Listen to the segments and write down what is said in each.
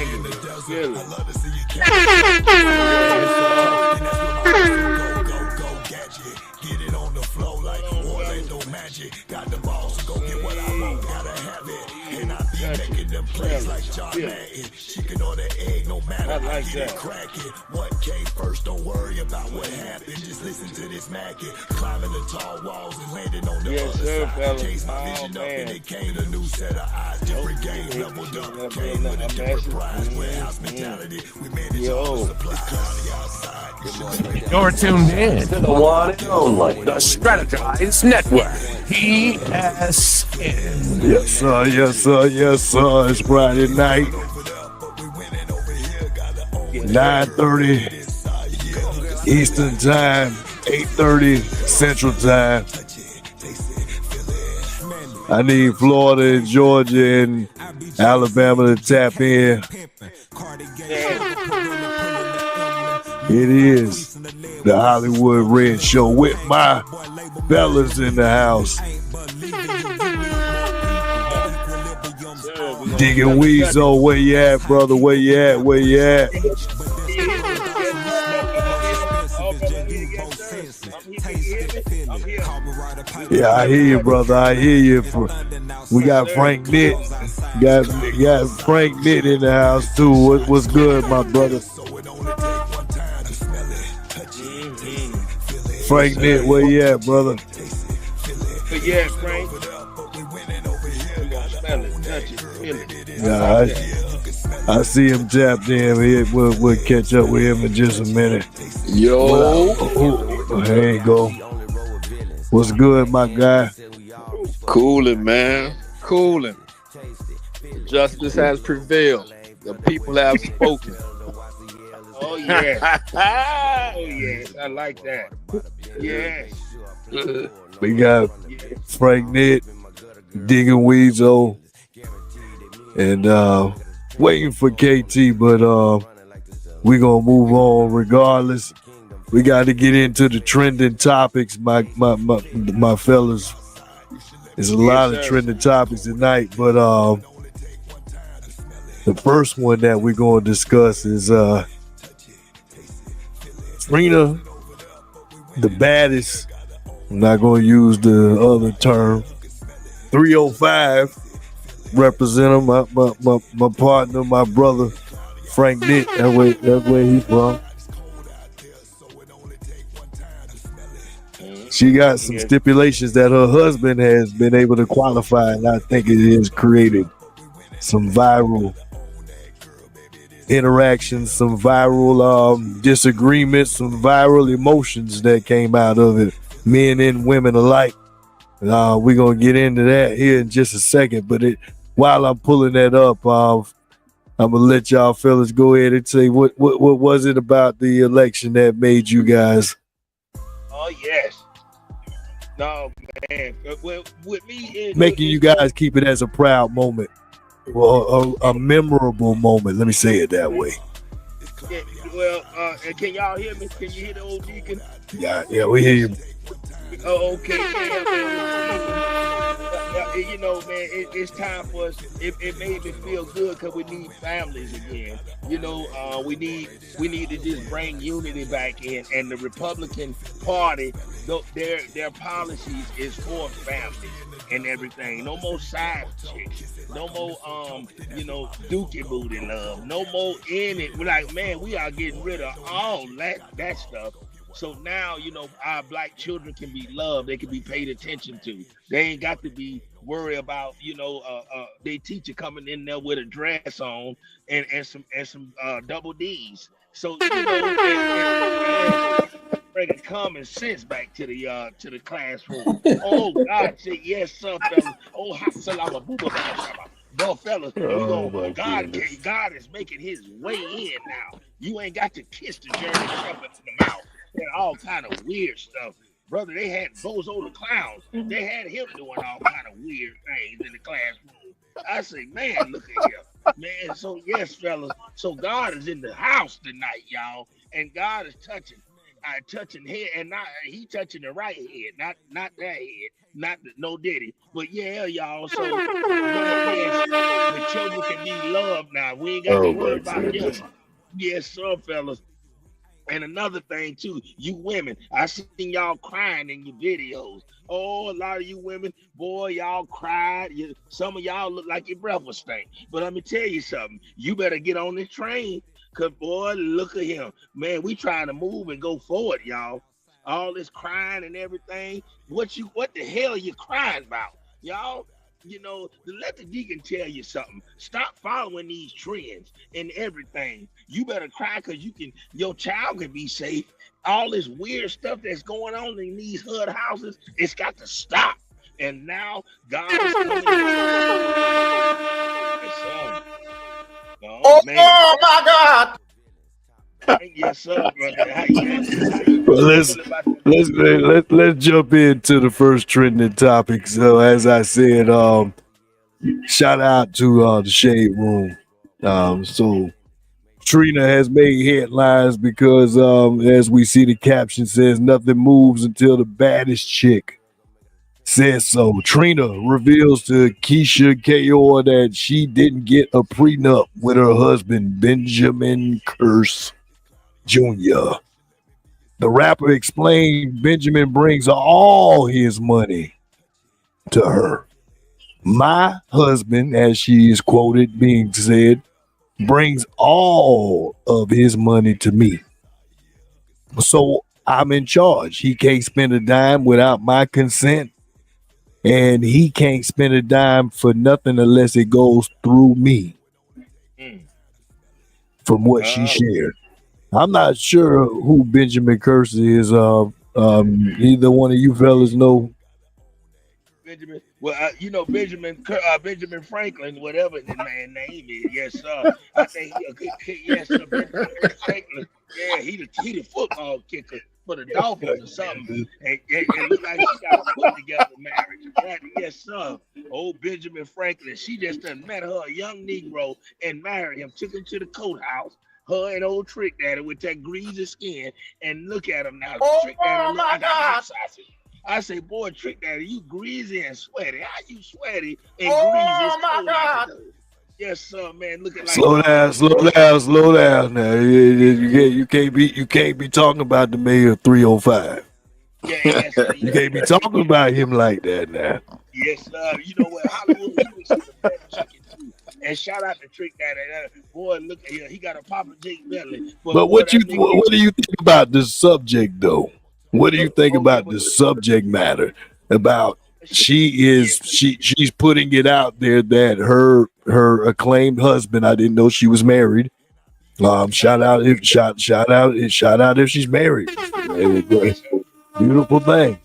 banging it. Feel it. Get it on the flow like Orlando Magic. Got the balls to go get what I want, gotta have it. And I be making them plays like John Madden. Chicken or the egg, no matter how you get it cracking. What came first, don't worry about what happened. Just listen to this Mackin. Climbing the tall walls and landing on the other side. Chase my vision up and it came a new set of eyes. Different game leveled up, came with a different prize. Warehouse mentality, we manage all the supplies. You're tuned in to the one and only, the Strategized Network, PSN. Yes, sir, yes, sir, yes, sir. It's Friday night, 9:30 Eastern Time, 8:30 Central Time. I need Florida and Georgia and Alabama to tap in. It is the Hollywood Red Show with my fellas in the house. Digging Weezo, where you at, brother? Where you at? Where you at? Yeah, I hear you, brother. I hear you. We got Frank Nitt. Got Frank Nitt in the house too. What's good, my brother? Frank Nitt, where you at, brother? Yeah, Frank. We gonna smell it, touch it, feel it. Yeah, I see him tapped in. We'll catch up with him in just a minute. Yo. There you go. What's good, my guy? Cooling, man. Cooling. Justice has prevailed. The people have spoken. Oh, yeah. Oh, yes. I like that. Yes. We got Frank Nitt, Digging Weezo, and waiting for KT, but we're going to move on regardless. We got to get into the trending topics, my fellas. There's a lot of trending topics tonight, but the first one that we're going to discuss is Trina, the baddest. I'm not going to use the other term. 305, representing my partner, my brother, Frank Nitt. That's where he's from. She got some stipulations that her husband has been able to qualify, and I think it has created some viral interactions, some viral disagreements, some viral emotions that came out of it, men and women alike. We're going to get into that here in just a second, but while I'm pulling that up, I'm going to let y'all fellas go ahead and say what was it about the election that made you guys? Oh, yes. No, man. With me, making you guys keep it as a proud moment, well, a memorable moment. Let me say it that way. Yeah, well, can y'all hear me? Can you hear the old deacon? Yeah, we hear you. Oh, okay. You know, man, it's time for us. It made me feel good because we need families again. You know, we need to just bring unity back in. And the Republican Party, their policies is for families and everything. No more side chicks. No more, dookie booty love. No more in it. We're like, man, we are getting rid of all that stuff. So now, our black children can be loved. They can be paid attention to. They ain't got to be worried about, their teacher coming in there with a dress on and some double D's. So, bringing common sense back to the classroom. Oh God, say yes, sir, fellas. Oh, salama, booba, no, fellas, God is making His way in now. You ain't got to kiss the German Shepherd in the mouth. And all kind of weird stuff. Brother, they had Bozo the Clown. They had him doing all kind of weird things in the classroom. I say, man, look at here. Man, so yes, fellas. So God is in the house tonight, y'all. And God is touching. touching head, and not he touching the right head, not that head, not the, no Diddy. But yeah, y'all. So yes, the children can be loved now. We ain't got to Oh worry my about them. goodness. Yes, sir, fellas. And another thing too, you women, I seen y'all crying in your videos. Oh, a lot of you women, boy, y'all cried. Some of y'all look like your breath was stank. But let me tell you something. You better get on this train, cause boy, look at him, man. We trying to move and go forward, y'all. All this crying and everything. What the hell are you crying about, y'all? Let the deacon tell you something. Stop following these trends and everything. You better cry because your child can be safe. All this weird stuff that's going on in these HUD houses, it's got to stop. And now God is coming. Oh, man. Oh my God! Yes, sir, brother. How you Well, let's jump into the first trending topic. So as I said, shout out to the Shade Room. So Trina has made headlines because as we see the caption says, nothing moves until the baddest chick says so. Trina reveals to Keisha Kayor that she didn't get a prenup with her husband, Benjamin Hwrs Jr. The rapper explained Benjamin brings all his money to her. My husband, as she is quoted being said, brings all of his money to me. So I'm in charge. He can't spend a dime without my consent, and he can't spend a dime for nothing unless it goes through me. From what she shared. I'm not sure who Benjamin Hwrs is. Either one of you fellas know. Benjamin. Well, Benjamin Franklin, whatever the man name is. Yes, sir. I think he a good kid. Yes, sir. Benjamin Franklin. Yeah, he the football kicker for the Dolphins or something. And look like she got a put together marriage. Right? Yes, sir. Old Benjamin Franklin. She just done met her a young Negro and married him. Took him to the courthouse. Her and old Trick Daddy with that greasy skin, and look at him now. Trick Daddy look like a hot sausage. I say, boy, Trick Daddy, you greasy and sweaty. How you sweaty and greasy? Oh my God! Yes, sir, man. Looking like slow down. Now you can't be talking about the mayor 305. Yeah, sir, you can't be talking about him like that now. Yes, sir. You know what? Hollywood, he was the best chicken too. And shout out to Trick Daddy. Boy, look at him. He got a Papa Jake belly. But what do you think about the subject though? What do you think about the subject matter? About she's putting it out there that her acclaimed husband, I didn't know she was married. Shout out if she's married. Beautiful thing.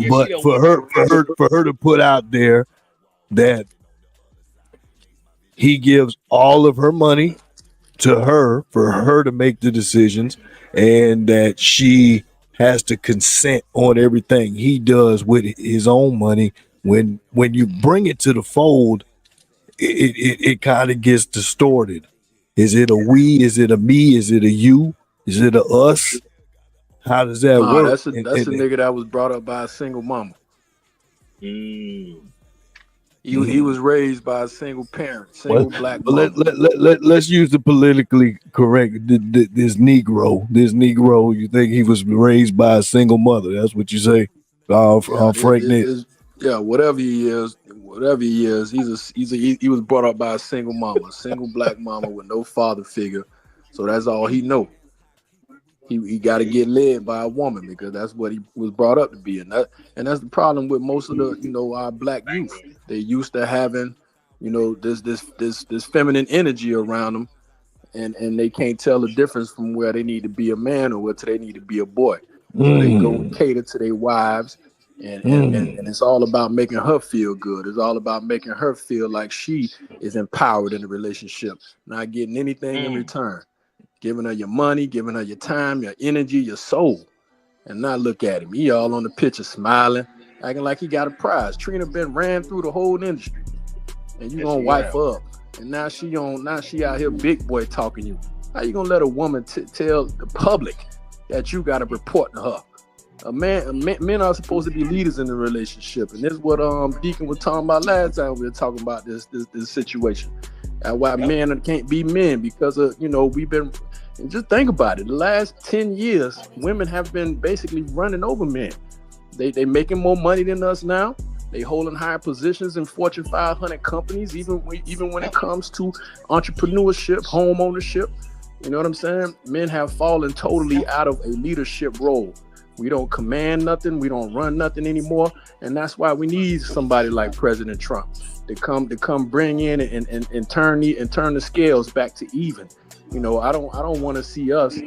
But for her to put out there that he gives all of her money to her for her to make the decisions, and that she has to consent on everything he does with his own money. When you bring it to the fold, it kind of gets distorted. Is it a we? Is it a me? Is it a you? Is it a us? How does that work? That's a nigga that was brought up by a single mama. He was raised by a single parent, black mother. Let's use the politically correct. This Negro, you think he was raised by a single mother? That's what you say, Frank Nick. Yeah, whatever he is, he was brought up by a single mama, a single black mama with no father figure. So that's all he know. He got to get led by a woman because that's what he was brought up to be, and that's the problem with most of the our black youth. They used to having this feminine energy around them, and they can't tell the difference from where they need to be a man or where they need to be a boy. So they go cater to their wives, and it's all about making her feel good. It's all about making her feel like she is empowered in the relationship, not getting anything in return. Giving her your money, giving her your time, your energy, your soul. And now look at him. He all on the picture smiling, acting like he got a prize. Trina been ran through the whole industry. And you gonna wipe her up. And now she out here big boy talking you. How you gonna let a woman tell the public that you got to report to her. Men are supposed to be leaders in the relationship, and this is what Deacon was talking about last time we were talking about this situation. And why men can't be men, because of, we've been, and just think about it, the last 10 years women have been basically running over men. They making more money than us now. They holding higher positions in Fortune 500 companies, even when it comes to entrepreneurship, home ownership. You know what I'm saying? Men have fallen totally out of a leadership role. We don't command nothing. We don't run nothing anymore. And that's why we need somebody like President Trump to come bring in and turn the scales back to even. I don't want to see us,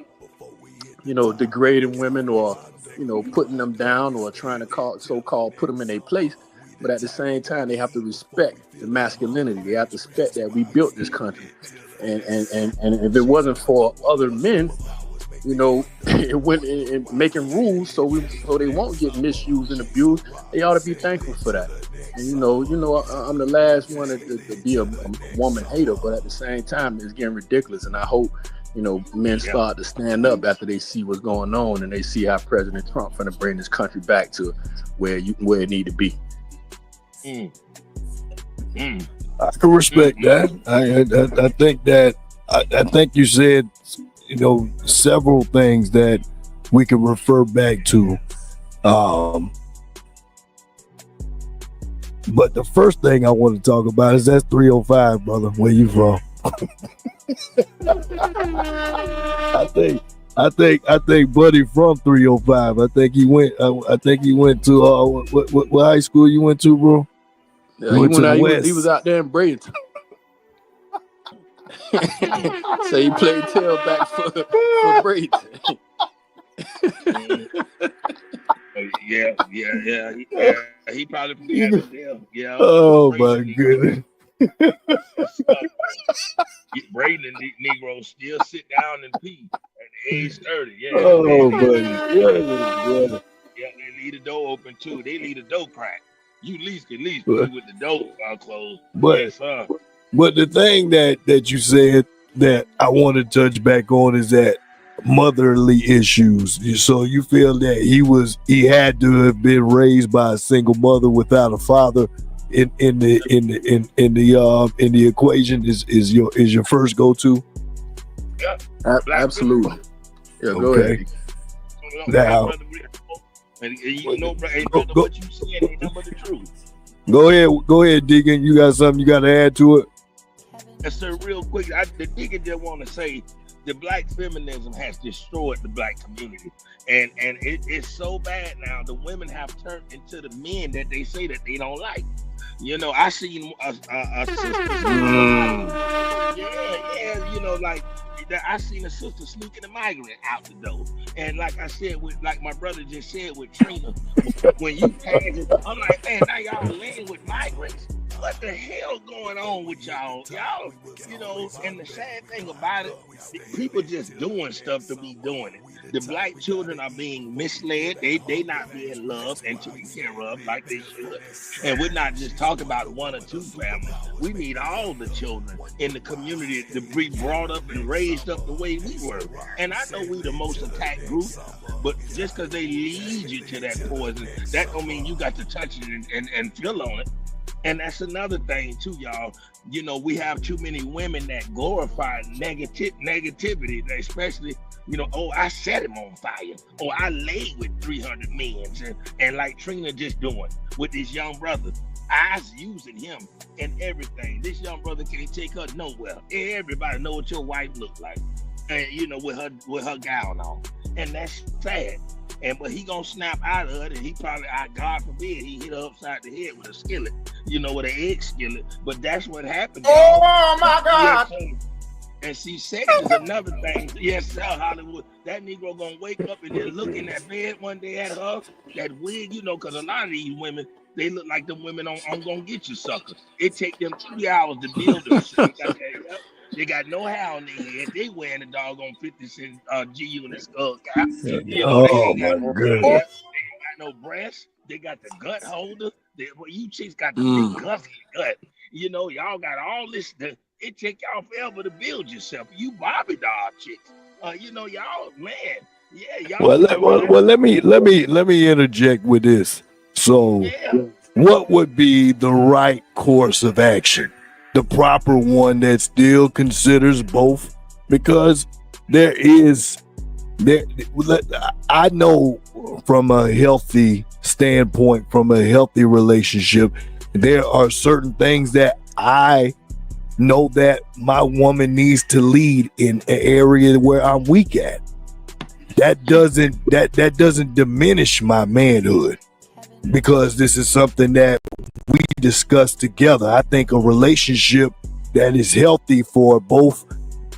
degrading women or, putting them down or trying to put them in their place. But at the same time, they have to respect the masculinity. They have to respect that we built this country. And if it wasn't for other men, it went in making rules so they won't get misused and abused. They ought to be thankful for that. And I'm the last one to be a woman hater, but at the same time, it's getting ridiculous. And I hope men start to stand up after they see what's going on and they see how President Trump trying to bring this country back to where it need to be. I can respect that. I think that I think you said several things that we can refer back to. But the first thing I want to talk about is that's 305, brother. Where you from? I think Buddy from 305. I think he went to what high school you went to, bro? Yeah, he was out there in Bradenton. So he played tailback for Bradenton. Yeah. He probably from Avondale. Yeah. Oh my goodness. Braden Negroes still sit down and pee at the age 30. Yeah. Oh my goodness. Yeah, they leave the door open too. They leave the door cracked. You at least pee with the door closed. But the thing that you said that I want to touch back on is that motherly issues. So you feel that he had to have been raised by a single mother without a father in the equation is your first go-to? Yeah. Absolutely. Yeah, go ahead. Now, and you know, what you saying ain't nothing but the truth. Go ahead, Deacon. You got something you got to add to it? Yes, sir. Real quick, the Deacon just want to say the black feminism has destroyed the black community, and it's so bad now. The women have turned into the men that they say that they don't like. I seen a sister. I seen a sister sneaking a migrant out the door, and like I said, like my brother just said with Trina, when you pass it, I'm like, man, now y'all laying with migrants. What the hell going on with y'all? Y'all, and the sad thing about it, people just doing stuff to be doing it. The black children are being misled. They not being loved and taken care of like they should. And we're not just talking about one or two families. We need all the children in the community to be brought up and raised up the way we were. And I know we the most attacked group, but just because they lead you to that poison, that don't mean you got to touch it and feel on it. And that's another thing too, y'all. We have too many women that glorify negativity, especially, I set him on fire, or I laid with 300 men, and like Trina just doing with this young brother. I was using him and everything. This young brother can't take her nowhere. Everybody know what your wife look like, and with her gown on, and that's sad. But he gonna snap out of it, and he probably, God forbid, he hit her upside the head with a skillet, with an egg skillet. But that's what happened. Oh my God! Yes, and see, sex is another thing. Yes, sir, Hollywood. That Negro gonna wake up and just look in that bed one day at her, that wig, because a lot of these women, they look like them women on I'm Gonna Get You sucker. It take them 3 hours to build them. They got no hair on their head. They wearing a doggone 50 cent G-Unit skull cap. Oh my goodness. They ain't got no breasts. They got the gut holder. You chicks got the big gussy gut. Y'all got all this. It take y'all forever to build yourself. You Barbie doll chicks. Y'all, man, Yeah, Well, y'all know why. let me interject with this. So, Yeah. what would be the right course of action? The proper one that still considers both, because there is there. I know from a healthy standpoint, from a healthy relationship, there are certain things that I know that my woman needs to lead in an area where I'm weak at. That doesn't diminish my manhood, because this is something that we discuss together. I think a relationship that is healthy for both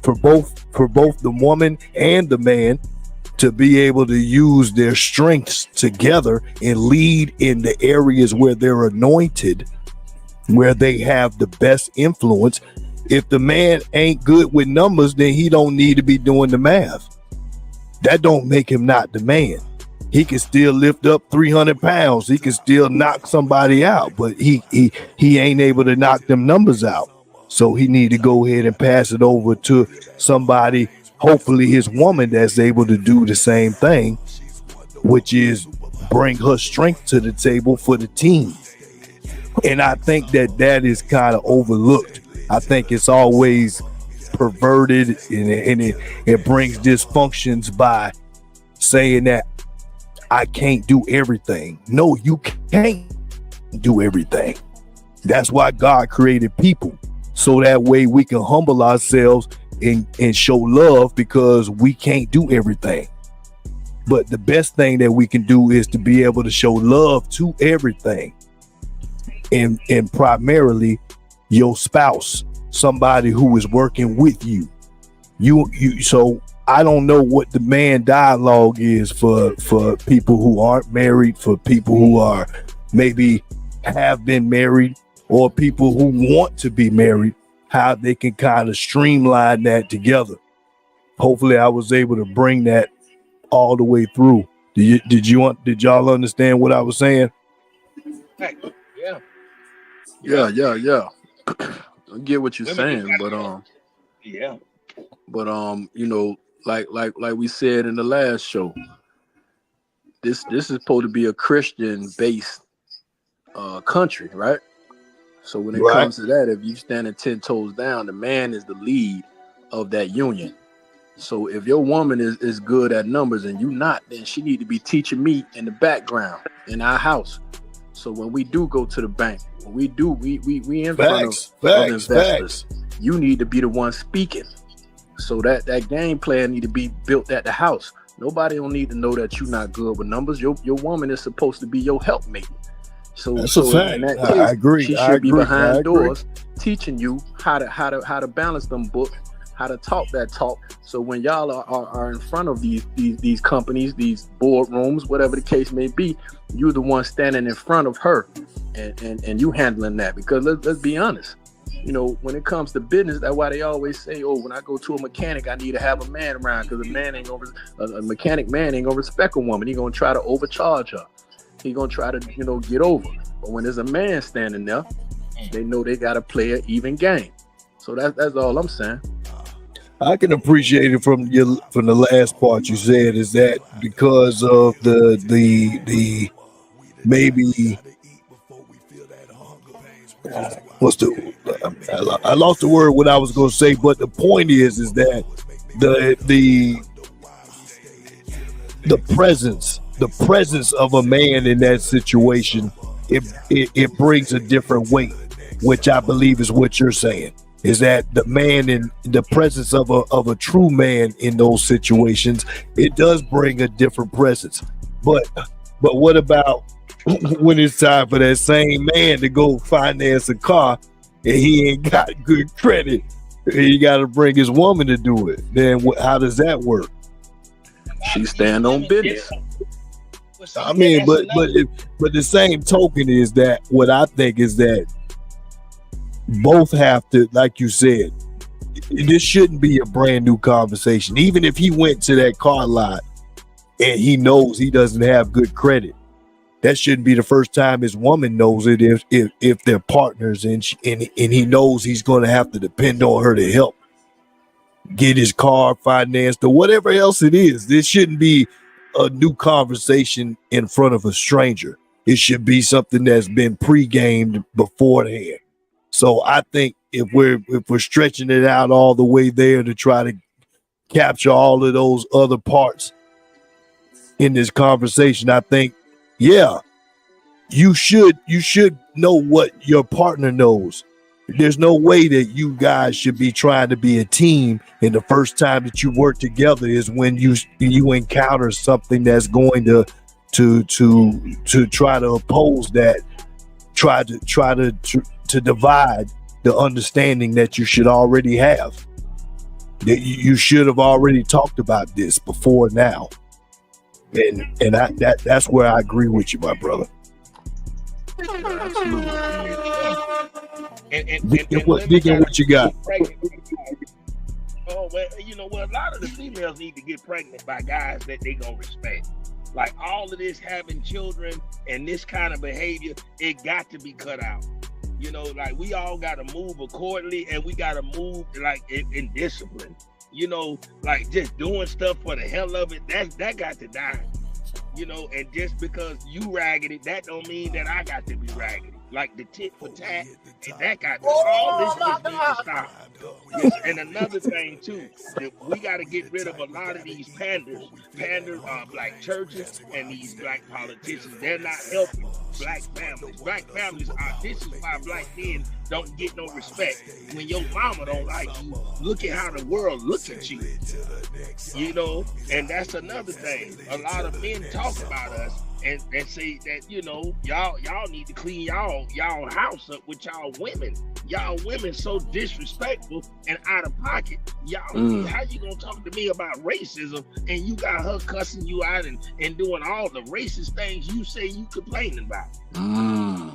the woman and the man to be able to use their strengths together and lead in the areas where they're anointed, where they have the best influence. If the man ain't good with numbers, then he don't need to be doing the math. That don't make him not the man. He can still lift up 300 pounds. He can still knock somebody out, but he ain't able to knock them numbers out. So he need to go ahead and pass it over to somebody, hopefully his woman, that's able to do the same thing, which is bring her strength to the table for the team. And I think that is kind of overlooked. I think it's always perverted, and it brings dysfunctions by saying that I can't do everything. No, you can't do everything. That's why God created people, so that way we can humble ourselves and show love, because we can't do everything. But the best thing that we can do is to be able to show love to everything, and primarily your spouse, somebody who is working with you. So I don't know what the man dialogue is for people who aren't married, for people who are maybe have been married, or people who want to be married, how they can kind of streamline that together. Hopefully I was able to bring that all the way through. Did y'all understand what I was saying? Hey, yeah. Yeah. I get what you're saying, but yeah. you know, like we said in the last show, this is supposed to be a Christian based country, right? So when it comes to that, if you standing 10 toes down, the man is the lead of that union. So if your woman is good at numbers and you not, then she need to be teaching me in the background in our house. So when we do go to the bank, when we in front of investors, you need to be the one speaking. So that game plan need to be built at the house. Nobody don't need to know that you're not good with numbers. Your woman is supposed to be your helpmate. So in that case, I agree. She should be behind doors teaching you how to balance them books, how to talk that talk. So when y'all are in front of these companies, these boardrooms, whatever the case may be, you're the one standing in front of her and you handling that. Because let's be honest, you know, when it comes to business, that's why they always say, oh, when I go to a mechanic, I need to have a man around, because a mechanic man ain't gonna respect a woman. He gonna try to overcharge her. He gonna try to, get over. But when there's a man standing there, they know they gotta play an even game. So that's all I'm saying. I can appreciate it from the last part you said, is that because of the maybe I lost the word what I was going to say, but the point is that the presence of a man in that situation, it brings a different weight, which I believe is what you're saying, is that the man in the presence of a true man in those situations, it does bring a different presence. But what about when it's time for that same man to go finance a car and he ain't got good credit? He got to bring his woman to do it. Then how does that work? She stand on business. I mean, but the same token is that what I think is that both have to, like you said, this shouldn't be a brand new conversation. Even if he went to that car lot and he knows he doesn't have good credit, that shouldn't be the first time his woman knows it if they're partners and he knows he's going to have to depend on her to help. get his car financed or whatever else it is. This shouldn't be a new conversation in front of a stranger. It should be something that's been pre-gamed beforehand. So I think if we're stretching it out all the way there to try to capture all of those other parts in this conversation, I think, yeah, you should know what your partner knows. There's no way that you guys should be trying to be a team, and the first time that you work together is when you encounter something that's going to try to oppose that, try to divide the understanding that you should already have. That you should have already talked about this before now, and that's where I agree with you, my brother. And what you got? Oh, well, you know what? A lot of the females need to get pregnant by guys that they gonna respect. Like all of this having children and this kind of behavior, it got to be cut out. You know, like we all got to move accordingly, and we got to move like in discipline. You know, like just doing stuff for the hell of it, that got to die. You know, and just because you raggedy, that don't mean that I got to be raggedy. Like the tit for tat, and that got all this just needs to stop. Yes, and another thing too, that we got to get rid of a lot of these panders, black churches and these black politicians. They're not helping black families. Black families are. This is why black men don't get no respect. When your mama don't like you, look at how the world looks at you. You know, and that's another thing. A lot of men talk about us and say that, you know, y'all need to clean y'all house up with y'all women. Y'all women so disrespectful and out of pocket. Y'all, how you gonna talk to me about racism and you got her cussing you out and doing all the racist things you say you complaining about?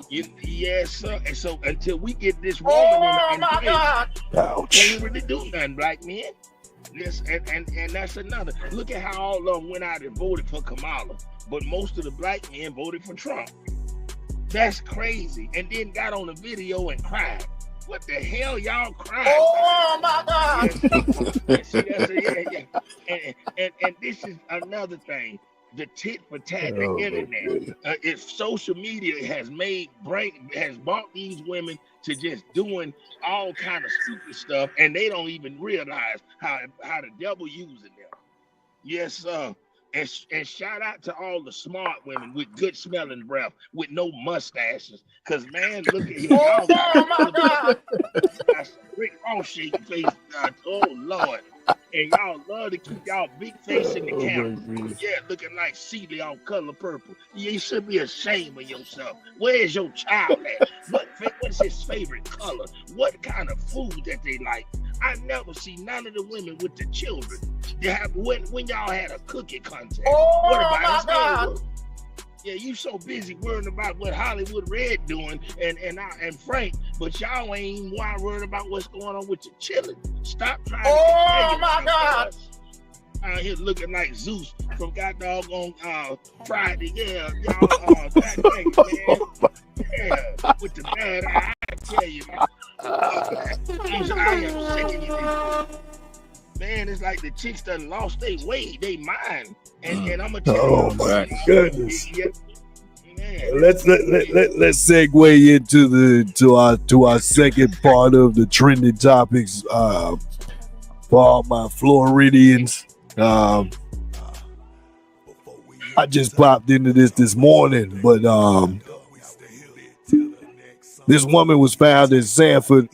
Yes, sir. And so until we get this woman in place, can't really do nothing, black men. Yes, and that's another. Look at how all of them went out and voted for Kamala, but most of the black men voted for Trump. That's crazy. And then got on the video and cried. What the hell y'all crying? Oh my God! Yes. And this is another thing. The tit for tat, the internet. If social media has brought these women to just doing all kind of stupid stuff, and they don't even realize how the devil using them. Yes, sir. And shout out to all the smart women with good smelling breath, with no mustaches. Cause man, look at him. Y'all got Rick Ross shaking face. Oh Lord. And y'all love to keep y'all big face in the camera. Yeah, looking like Celie on Color Purple. You should be ashamed of yourself. Where's your child at? What's his favorite color? What kind of food that they like? I never see none of the women with the children. They have when y'all had a cooking contest. What about his Hollywood? Yeah, you so busy worrying about what Hollywood Red doing and Frank, but y'all ain't even worried about what's going on with your children. Stop trying to my God. Out here looking like Zeus from goddamn Friday. Yeah, y'all that thing, man. Yeah, with the bad eye, I tell you, man. I am sick of you. Man, it's like the chicks done lost their way, they mind. And I'm gonna tell you. Oh my goodness. Let's segue into our second part of the trending topics for all my Floridians. I just popped into this morning, but this woman was found in Sanford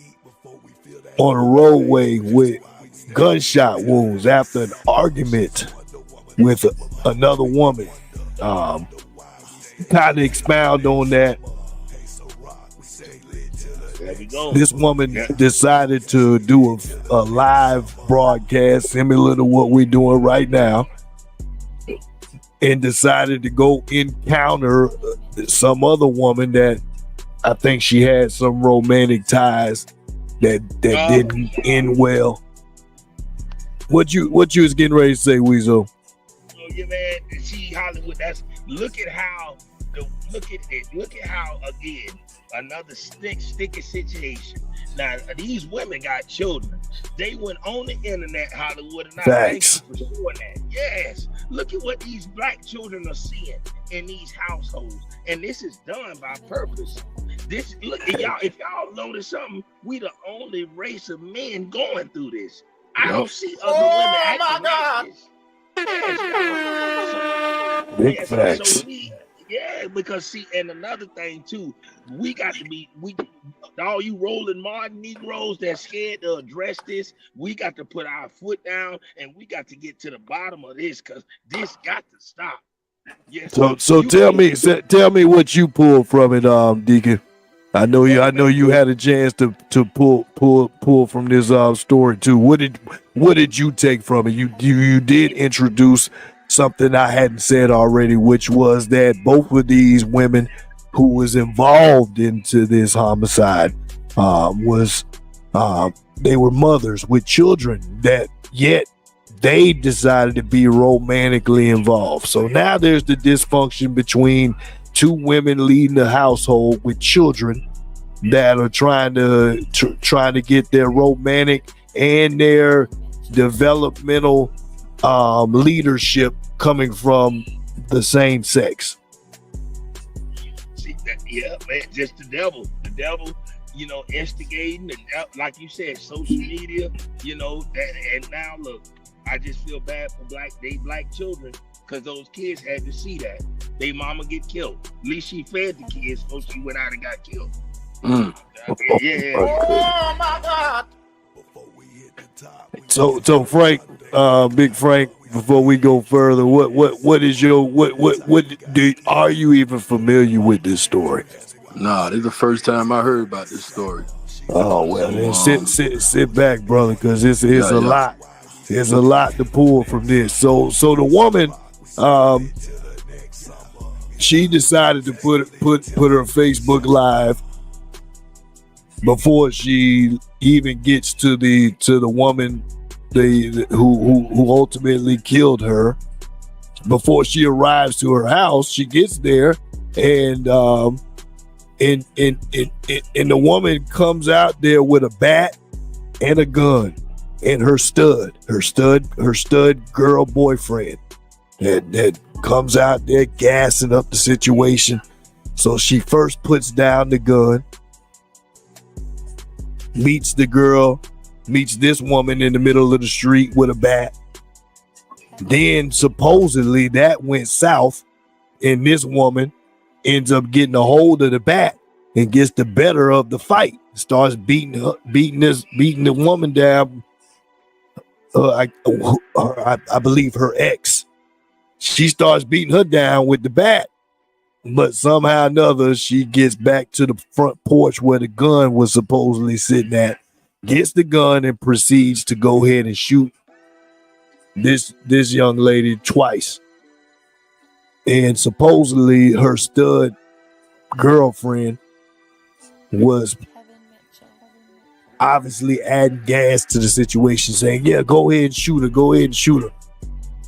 on a roadway with gunshot wounds after an argument with another woman. Kind of expound on that. This woman decided to do a live broadcast similar to what we're doing right now, and decided to go encounter some other woman that I think she had some romantic ties that didn't end well. What you was getting ready to say, Weasel? Oh yeah, man. See Hollywood. Look at how again another sticky situation. Now these women got children. They went on the internet, Hollywood, and I thank you for doing that. Yes, look at what these black children are seeing in these households, and this is done by purpose. This look, y'all. If y'all notice something, we the only race of men going through this. I don't see other women acting like this. Big facts. Because see, and another thing too, we got to be, all you rolling Martin Negroes that's scared to address this, we got to put our foot down and we got to get to the bottom of this, because this got to stop. Yes. So tell me what you pulled from it, Deacon. I know you had a chance to pull from this story too. What did you take from it? You did introduce something I hadn't said already, which was that both of these women who was involved into this homicide they were mothers with children, that yet they decided to be romantically involved. So now there's the dysfunction between two women leading the household with children that are trying to get their romantic and their developmental leadership coming from the same sex. See that, man, just the devil, instigating, like you said, social media, that, and now look, I just feel bad for black children, because those kids had to see that they mama get killed. At least she fed the kids before she went out and got killed. Mm. Yeah. Oh my God. So Frank, Big Frank, before we go further, what is your are you even familiar with this story? Nah, this is the first time I heard about this story. Oh well, then sit back, brother, because it's a lot. There's a lot to pull from this. So the woman, she decided to put her Facebook Live before she even gets to the woman who ultimately killed her. Before she arrives to her house, she gets there, and the woman comes out there with a bat and a gun and her stud girl boyfriend that comes out there gassing up the situation. So she first puts down the gun, meets this woman in the middle of the street with a bat. Then supposedly that went south, and this woman ends up getting a hold of the bat and gets the better of the fight. Starts beating the woman down. I believe her ex. She starts beating her down with the bat, but somehow or another she gets back to the front porch where the gun was supposedly sitting at, gets the gun, and proceeds to go ahead and shoot this young lady twice. And supposedly her stud girlfriend was obviously adding gas to the situation, saying, yeah, go ahead and shoot her.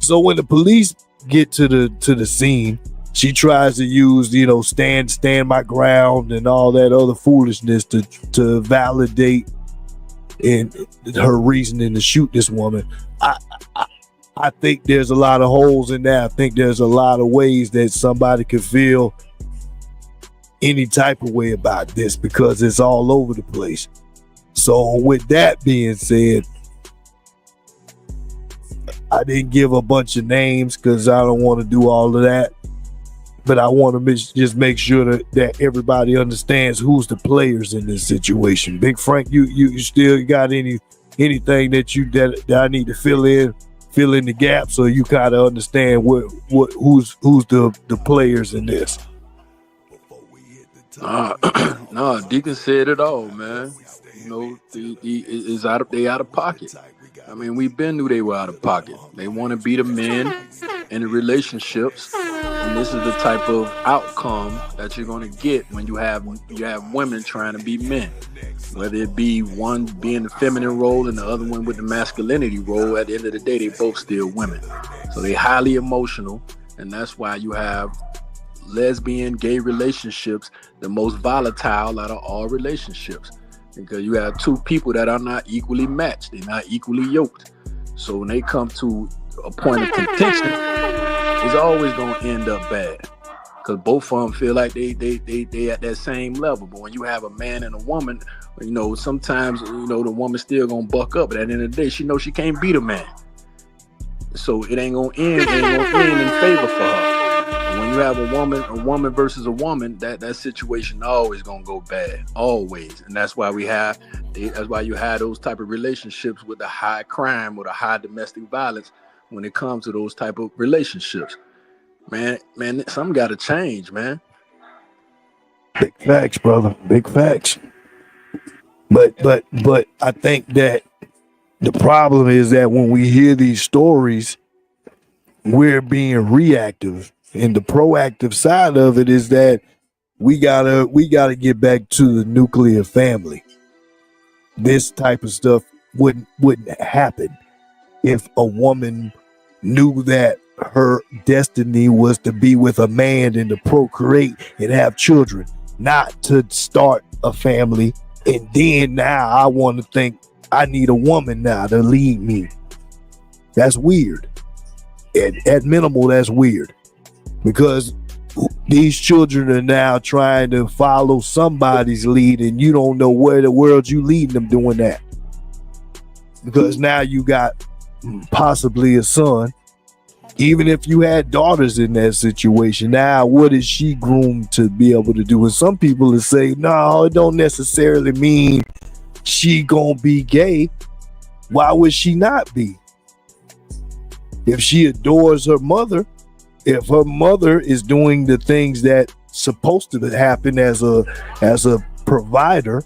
So when the police get to the scene, she tries to use, stand my ground and all that other foolishness to validate in her reasoning to shoot this woman. I think there's a lot of holes in that. I think there's a lot of ways that somebody could feel any type of way about this, because it's all over the place. So with that being said, I didn't give a bunch of names because I don't want to do all of that, but I want to just make sure that everybody understands who's the players in this situation. Big Frank, you still got anything that I need to fill in the gap, so you kind of understand who's the players in this? Nah, Deacon said it all, man. They out of pocket. I mean, we been knew they were out of pocket. They want to be the men in the relationships, and this is the type of outcome that you're going to get when you have women trying to be men. Whether it be one being the feminine role and the other one with the masculinity role, at the end of the day, they both still women. So they highly emotional, and that's why you have lesbian, gay relationships the most volatile out of all relationships, because you have two people that are not equally matched. They're not equally yoked. So when they come to a point of contention, it's always going to end up bad, because both of them feel like they at that same level. But when you have a man and a woman, you know, sometimes, you know, the woman still going to buck up. But at the end of the day, she knows she can't beat a man. So it ain't going to end in favor for her. And when you have a woman versus a woman, that situation always going to go bad. Always. And that's why you have those type of relationships with the high crime or the high domestic violence when it comes to those type of relationships. Man, something got to change, man. Big facts, brother. Big facts. But I think that the problem is that when we hear these stories, we're being reactive. And the proactive side of it is that we gotta get back to the nuclear family. This type of stuff wouldn't happen if a woman knew that her destiny was to be with a man and to procreate and have children, not to start a family. And then now I want to think I need a woman now to lead me. That's weird. At minimal, that's weird, because these children are now trying to follow somebody's lead, and you don't know where the world you leading them doing that. Because now you got possibly a son. Even if you had daughters in that situation, now what is she groomed to be able to do? And some people will say, no, it don't necessarily mean she gonna be gay. Why would she not be? If she adores her mother, if her mother is doing the things that supposed to happen as a provider,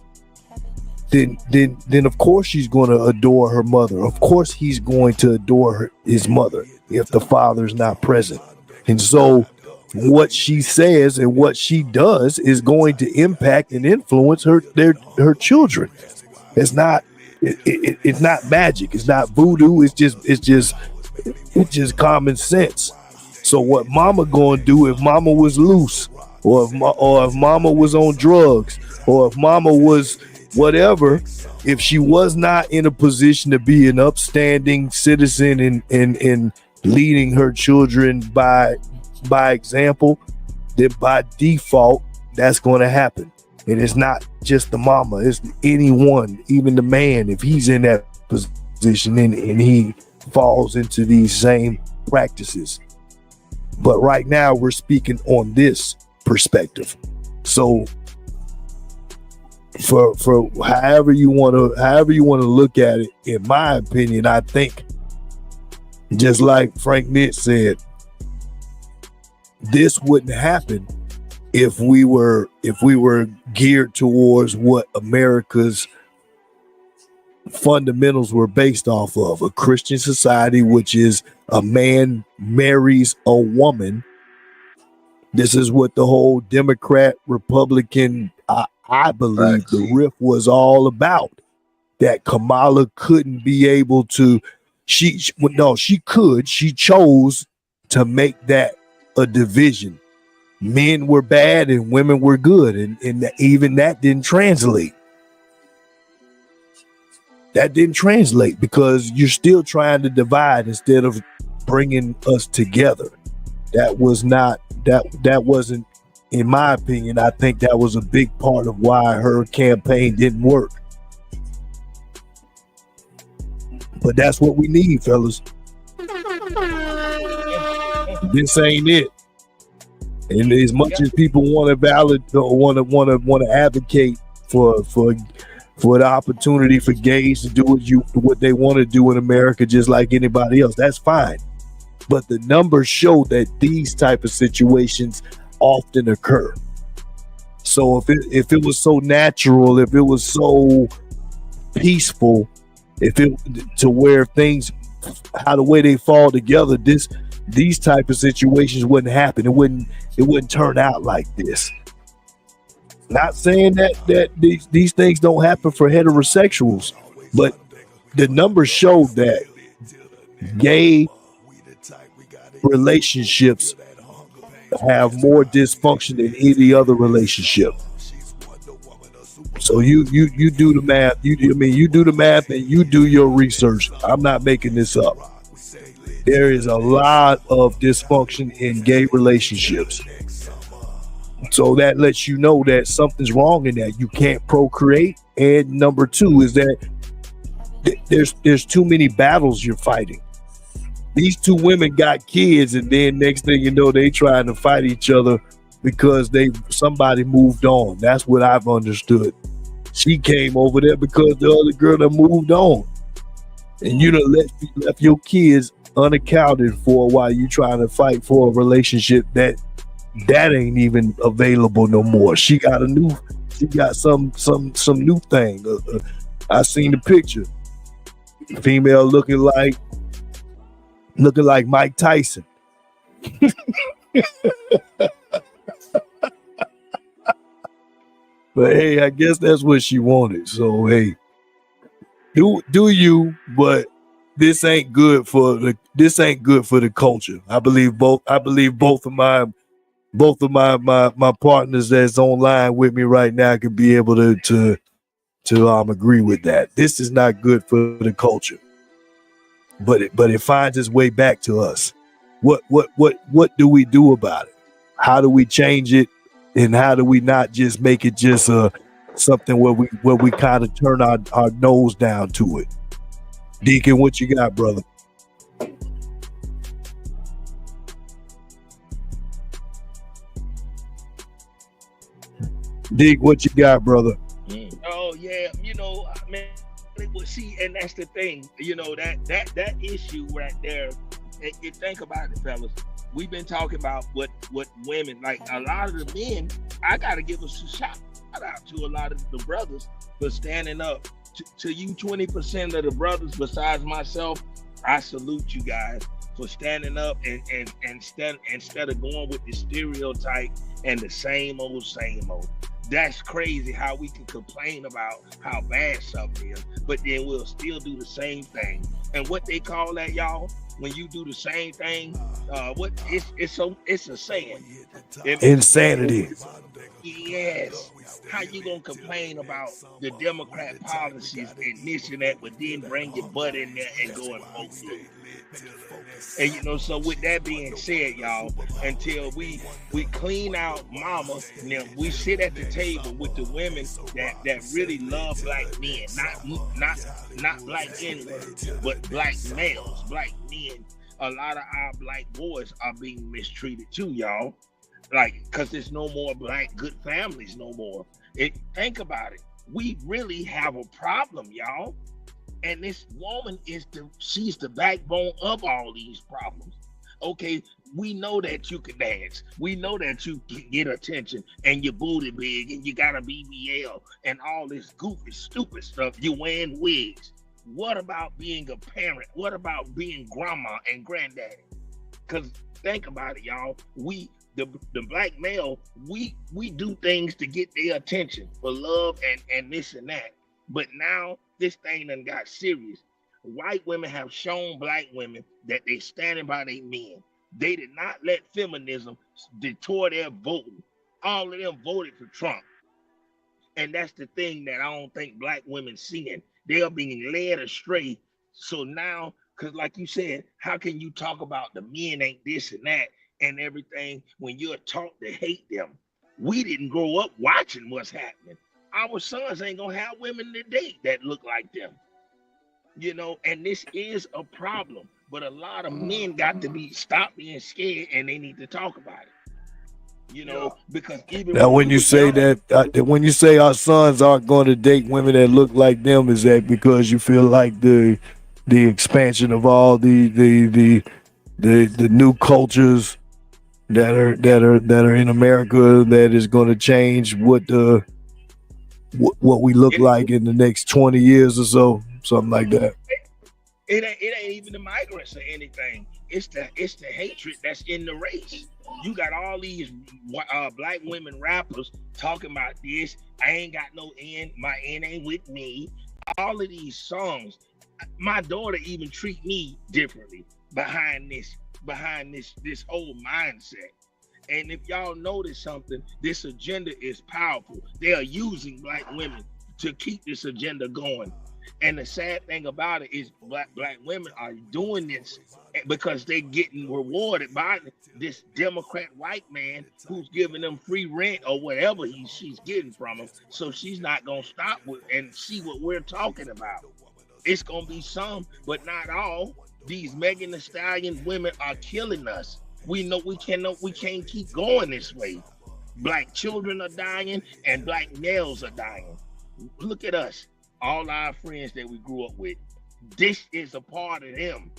then of course she's going to adore her mother. Of course he's going to adore his mother if the father's not present. And so what she says and what she does is going to impact and influence her children. It's not magic. It's not voodoo. It's just common sense. So what mama gonna do if mama was loose, or if mama was on drugs, or if mama was whatever, if she was not in a position to be an upstanding citizen and leading her children by example, then by default that's going to happen. And it's not just the mama, it's anyone, even the man, if he's in that position and he falls into these same practices. But right now we're speaking on this perspective. So for however you want to look at it, in my opinion, I think, just like Frank Nitt said, this wouldn't happen if we were geared towards what America's fundamentals were based off of: a Christian society, which is a man marries a woman. This is what the whole Democrat Republican, I believe, the rift was all about. That Kamala couldn't be able to, she chose to make that a division. Men were bad and women were good, and even that didn't translate. That didn't translate because you're still trying to divide instead of bringing us together. That wasn't, in my opinion, I think that was a big part of why her campaign didn't work. But that's what we need, fellas. This ain't it. And as much as people want to advocate for the opportunity for gays to do what they want to do in America, just like anybody else, that's fine. But the numbers show that these type of situations often occur. So if it was so natural, if it was so peaceful, to where things, how the way they fall together, these type of situations wouldn't happen. It wouldn't turn out like this. Not saying that these things don't happen for heterosexuals, but the numbers show that gay relationships have more dysfunction than any other relationship. So you do the math. You do the math and you do your research. I'm not making this up. There is a lot of dysfunction in gay relationships. So that lets you know that something's wrong in that. You can't procreate. And number two is that there's too many battles you're fighting. These two women got kids, and then next thing you know, they trying to fight each other because somebody moved on. That's what I've understood. She came over there because the other girl that moved on, and you done left your kids unaccounted for while you trying to fight for a relationship that ain't even available no more. She got some new thing. I seen the picture. Female looking like Mike Tyson. But hey, I guess that's what she wanted. So hey, do you? But this ain't good for the culture. I believe both of my partners that's online with me right now could be able to agree with that. This is not good for the culture. But it finds its way back to us. What do we do about it? How do we change it? And how do we not just make it just something where we kind of turn our nose down to it? Deacon, what you got, brother? Deke, what you got, brother? Oh yeah, man. See, and that's the thing, that issue right there. And think about it, fellas. We've been talking about what women like. A lot of the men, I gotta give a shout out to a lot of the brothers for standing up. To you, 20% of the brothers besides myself, I salute you guys for standing up and instead of going with the stereotype and the same old. That's crazy how we can complain about how bad something is, but then we'll still do the same thing. And what they call that, y'all, when you do the same thing, it's a saying. Insanity. Yes. How you gonna complain about the Democrat policies and this and that, but then bring your butt in there and go and vote for it? And so with that being said, y'all, until we clean out mama, now we sit at the table with the women that really love black men, not black N-word, but black males, black men. A lot of our black boys are being mistreated too, y'all. Like, cause there's no more black good families no more. Think about it. We really have a problem, y'all. And this woman she's the backbone of all these problems. Okay, we know that you can dance. We know that you can get attention and your booty big and you got a BBL and all this goofy, stupid stuff. You wearing wigs. What about being a parent? What about being grandma and granddaddy? Because think about it, y'all. The black male, we do things to get their attention for love and this and that. But now this thing done got serious. White women have shown black women that they standing by their men. They did not let feminism detour their voting. All of them voted for Trump. And that's the thing that I don't think black women seeing. They are being led astray. So now, because like you said, how can you talk about the men ain't this and that and everything when you're taught to hate them? We didn't grow up watching what's happening. Our sons ain't gonna have women today that look like them. And this is a problem. But a lot of men got to stop being scared and they need to talk about it. Because even now when you say when you say our sons aren't going to date women that look like them, is that because you feel like the expansion of all the new cultures that are in America that is going to change what we look like in the next 20 years or so, something like that? It ain't even the migrants or anything. It's the hatred that's in the race. You got all these black women rappers talking about this. I ain't got no end. My end ain't with me. All of these songs. My daughter even treat me differently behind this whole mindset. And if y'all notice something, this agenda is powerful. They are using black women to keep this agenda going. And the sad thing about it is black women are doing this because they're getting rewarded by this Democrat white man who's giving them free rent or whatever she's getting from them. So she's not going to stop and see what we're talking about. It's going to be some, but not all. These Megan Thee Stallion women are killing us. We know we can't keep going this way. Black children are dying and black males are dying. Look at us. All our friends that we grew up with, this is a part of them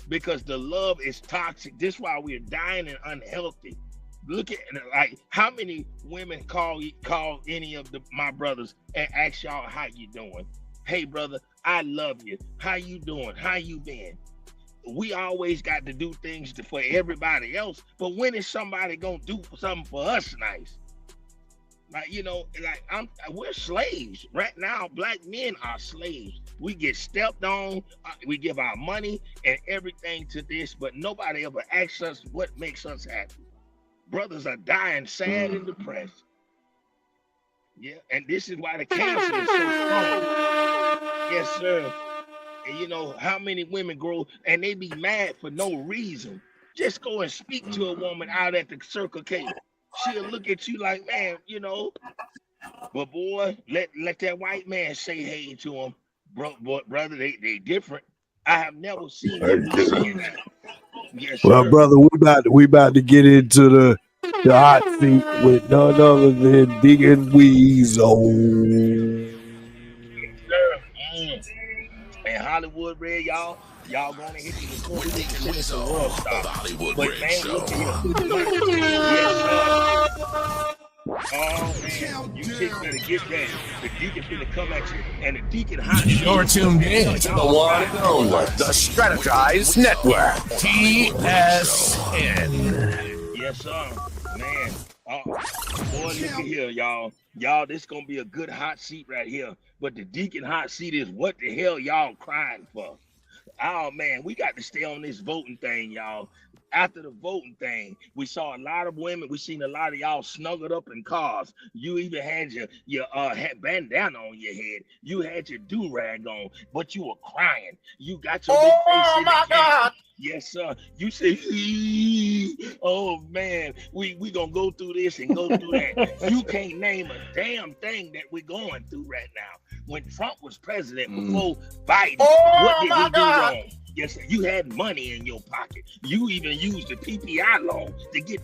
because the love is toxic. This is why we're dying and unhealthy. Look at like how many women call any of my brothers and ask y'all how you doing. Hey brother, I love you. How you doing? How you been? We always got to do things for everybody else, but when is somebody gonna do something for us nice? Like, you know, like we're slaves right now. Black men are slaves. We get stepped on. We give our money and everything to this, but nobody ever asks us what makes us happy. Brothers are dying sad and depressed. Yeah, and this is why the cancer is so strong. Yes, sir. And you know how many women grow and they be mad for no reason. Just go and speak to a woman out at the Circle K. She'll look at you like, man, you know. But boy, let that white man say hey to him. Brother, they different. I have never seen them saying that. Yes, well, sir. brother, we about to get into the hot seat with none other than Deacon Weasel. Yes, sir. And Hollywood Red, y'all going to hit you before we get to the world star. But man, look at him. Yes, sir. Oh man, you kids better get ready. The deacon's gonna come at you, and the deacon hot. You're tuned in to the one and only, the Strategized Network, TSN. Yes, sir, man. Boy, look at here, y'all. Y'all, this gonna be a good hot seat right here. But the deacon hot seat is what the hell y'all crying for? Oh man, we got to stay on this voting thing, y'all. After the voting thing, we saw a lot of women. We seen a lot of y'all snuggled up in cars. You even had your bandana on your head. You had your do-rag on, but you were crying. You got your big face in the camera. Yes, sir. You say, oh man, we gonna go through this and go through that. You can't name a damn thing that we're going through right now. When Trump was president before Biden, what did he do wrong? Yes, sir. You had money in your pocket. You even used the PPI loan to get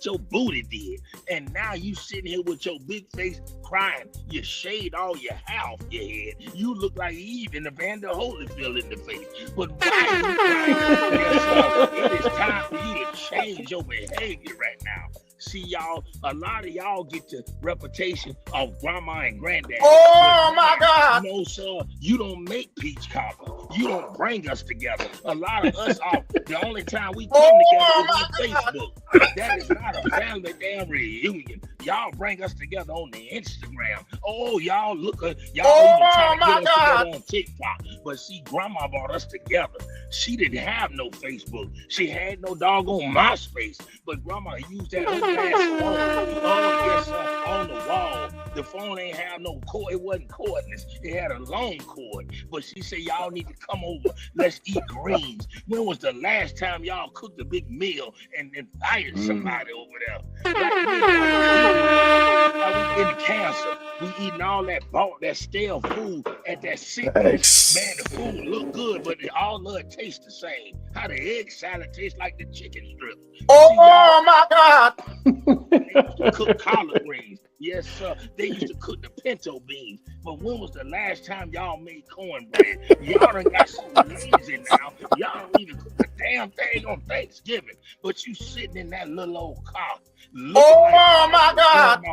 your booty did. And now you sitting here with your big face crying. You shaved all your hair off your head. You look like Eve in the Vander Holyfield in the face. But why are you crying? Yes, sir. It is time for you to change your behavior right now. See, y'all, a lot of y'all get the reputation of grandma and granddad. Oh, my God. No, sir, you don't make peach cobbler. You don't bring us together. A lot of us are, the only time we come together is on Facebook. That is not a family damn reunion. Y'all bring us together on the Instagram. Oh, y'all look, y'all even try to get us together on TikTok. But see, grandma brought us together. She didn't have no Facebook. She had no doggone MySpace. But grandma used that old ass phone. Oh, yes, sir, on the wall. The phone ain't have no cord. It wasn't cordless. It had a long cord. But she said, y'all need to come over. Let's eat greens. When was the last time y'all cooked a big meal and invited somebody over there? We in cancer. We eating all that stale food at that sick place. Man, the food look good, but all of it tastes the same. How the egg salad tastes like the chicken strip. Oh my God! They used to cook collard greens. Yes, sir. They used to cook the pinto beans. But when was the last time y'all made cornbread? Y'all done got so lazy now. Y'all don't even cook the damn thing on Thanksgiving. But you sitting in that little old car. Oh my God!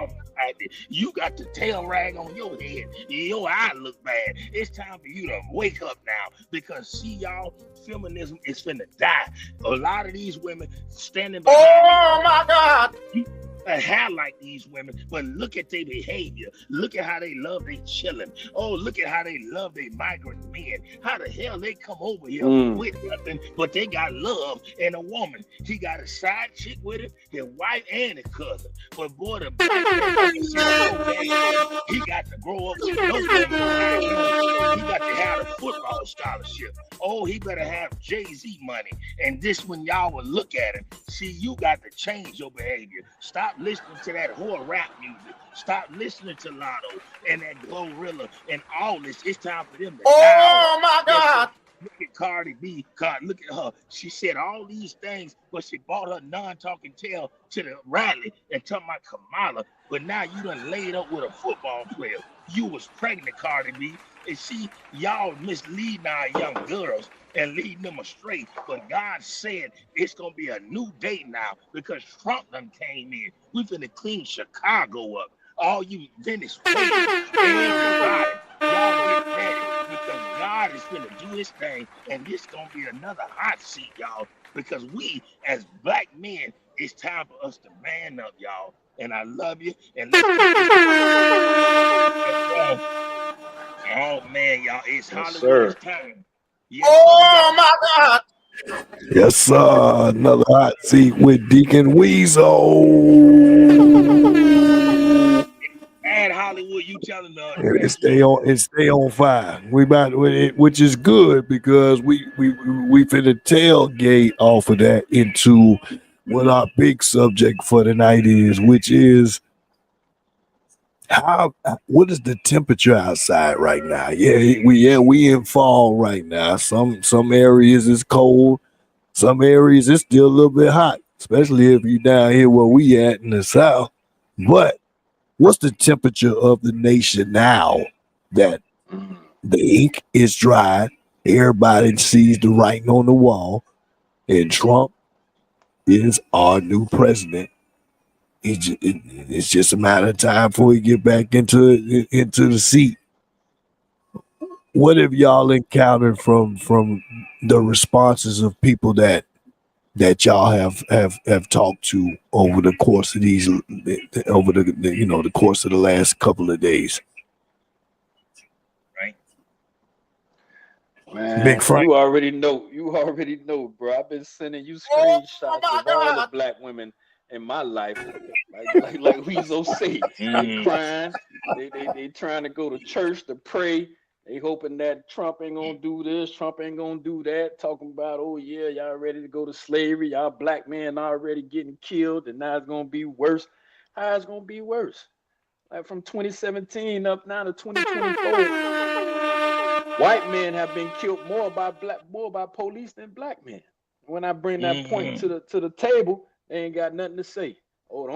You got the tail rag on your head. Your eye look bad. It's time for you to wake up now because see y'all, feminism is finna die. A lot of these women standing behind. Oh my God! highlight these women, but look at their behavior. Look at how they love their children. Oh, look at how they love their migrant men. How the hell they come over here with nothing, but they got love and a woman. He got a side chick with him, his wife and his cousin. But boy, the black man, he got to grow up with no woman. He got to have a football scholarship. Oh, he better have Jay-Z money. And this when y'all will look at him. See, you got to change your behavior. Stop listening to that whore rap music. Stop listening to Lotto and that Glorilla and all this. It's time for them to Oh my God. Look at Cardi B. Look at her. She said all these things, but she bought her non-talking tail to the rally and talking about Kamala. But now you done laid up with a football player. You was pregnant, Cardi B. And see, y'all misleading our young girls and leading them astray. But God said it's going to be a new day now because Trump done came in. We finna clean Chicago up. All you Venezuelans, everybody, y'all get ready because God is finna do his thing. And this going to be another hot seat, y'all, because we as black men, it's time for us to man up, y'all. And I love you. And let's oh man, y'all, it's Hollywood's time. Yes, oh my God. Yes, sir. Another hot seat with Deacon Weasel. And Hollywood, you telling us And stay on fire. We about with it, which is good because we finna tailgate off of that into what our big subject for tonight is, which is what is the temperature outside right now? We in fall right now. Some areas is cold, some areas it's still a little bit hot, especially if you down here where we at in the south. But what's the temperature of the nation now that the ink is dry, everybody sees the writing on the wall, and Trump is our new president? It's just a matter of time before he get back into the seat. What have y'all encountered from the responses of people that y'all have talked to over the course of the course of the last couple of days? right? Man, Big Frank. you already know, bro. I've been sending you screenshots of all the black women in my life, like Weezo said, they crying, they trying to go to church to pray, they hoping that Trump ain't gonna do this, Trump ain't gonna do that, talking about, oh yeah, y'all ready to go to slavery, y'all black men already getting killed, and now it's gonna be worse. How it's gonna be worse? Like from 2017 up now to 2024, white men have been killed more by police than black men. When I bring that point to the table, they ain't got nothing to say. Oh,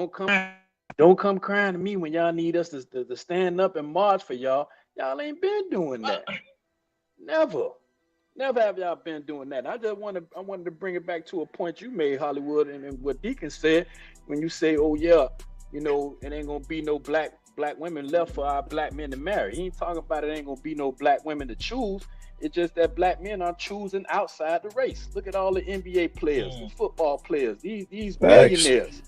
don't come crying to me when y'all need us to stand up and march for y'all. Y'all ain't been doing that. Never have y'all been doing that. I wanted to bring it back to a point you made, Hollywood, and what Deacon said when you say, oh yeah, it ain't gonna be no black women left for our black men to marry. He ain't talking about it ain't gonna be no black women to choose. It's just that black men are choosing outside the race. Look at all the NBA players, the football players, these millionaires.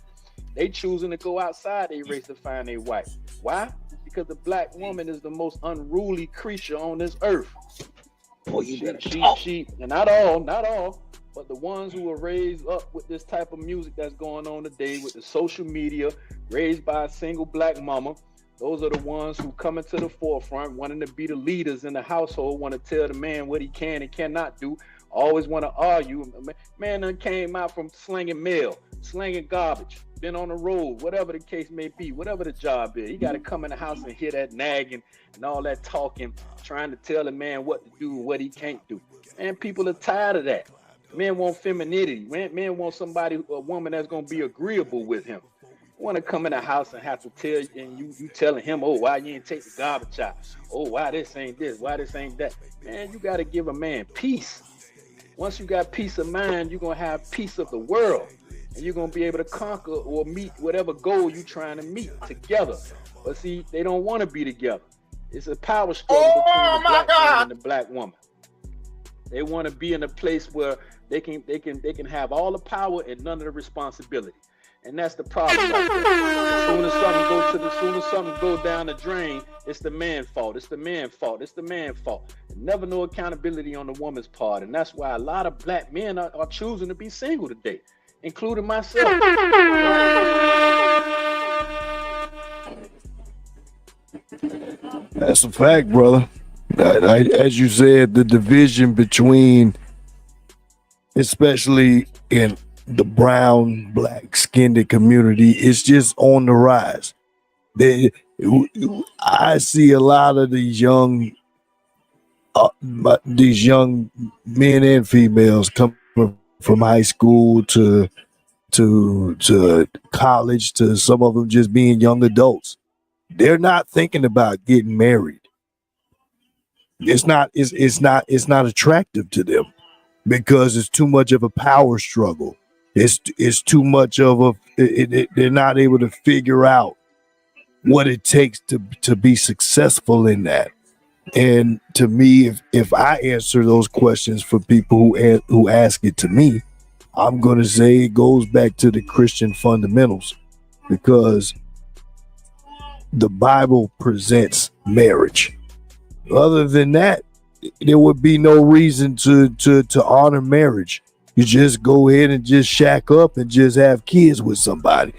They choosing to go outside their race to find their wife. Why? Because the black woman is the most unruly creature on this earth. She, and not all, but the ones who were raised up with this type of music that's going on today with the social media, raised by a single black mama. Those are the ones who come into the forefront, wanting to be the leaders in the household, want to tell the man what he can and cannot do, always want to argue. Man done came out from slinging mail, slinging garbage, been on the road, whatever the case may be, whatever the job is. He got to come in the house and hear that nagging and all that talking, trying to tell the man what to do and what he can't do. Man, people are tired of that. Men want femininity. Men want a woman that's going to be agreeable with him. Want to come in the house and have to tell you, and you telling him, oh, why you ain't take the garbage out? Oh, why this ain't this? Why this ain't that? Man, you got to give a man peace. Once you got peace of mind, you're going to have peace of the world. And you're going to be able to conquer or meet whatever goal you're trying to meet together. But see, they don't want to be together. It's a power struggle between the black man and the black woman. They want to be in a place where they can have all the power and none of the responsibility. And that's the problem right there. Soon as something go down the drain, it's the man's fault. It's the man's fault. It's the man's fault. Never no accountability on the woman's part. And that's why a lot of black men are choosing to be single today, including myself. That's a fact, brother. As you said, the division between, especially in the brown, black-skinned community, is just on the rise. I see a lot of these young men and females coming from high school to college, to some of them just being young adults. They're not thinking about getting married. It's not attractive to them because it's too much of a power struggle. It's too much of they're not able to figure out what it takes to be successful in that. And to me, if I answer those questions for people who ask it to me, I'm going to say it goes back to the Christian fundamentals, because the Bible presents marriage. Other than that, there would be no reason to honor marriage. You just go ahead and just shack up and just have kids with somebody.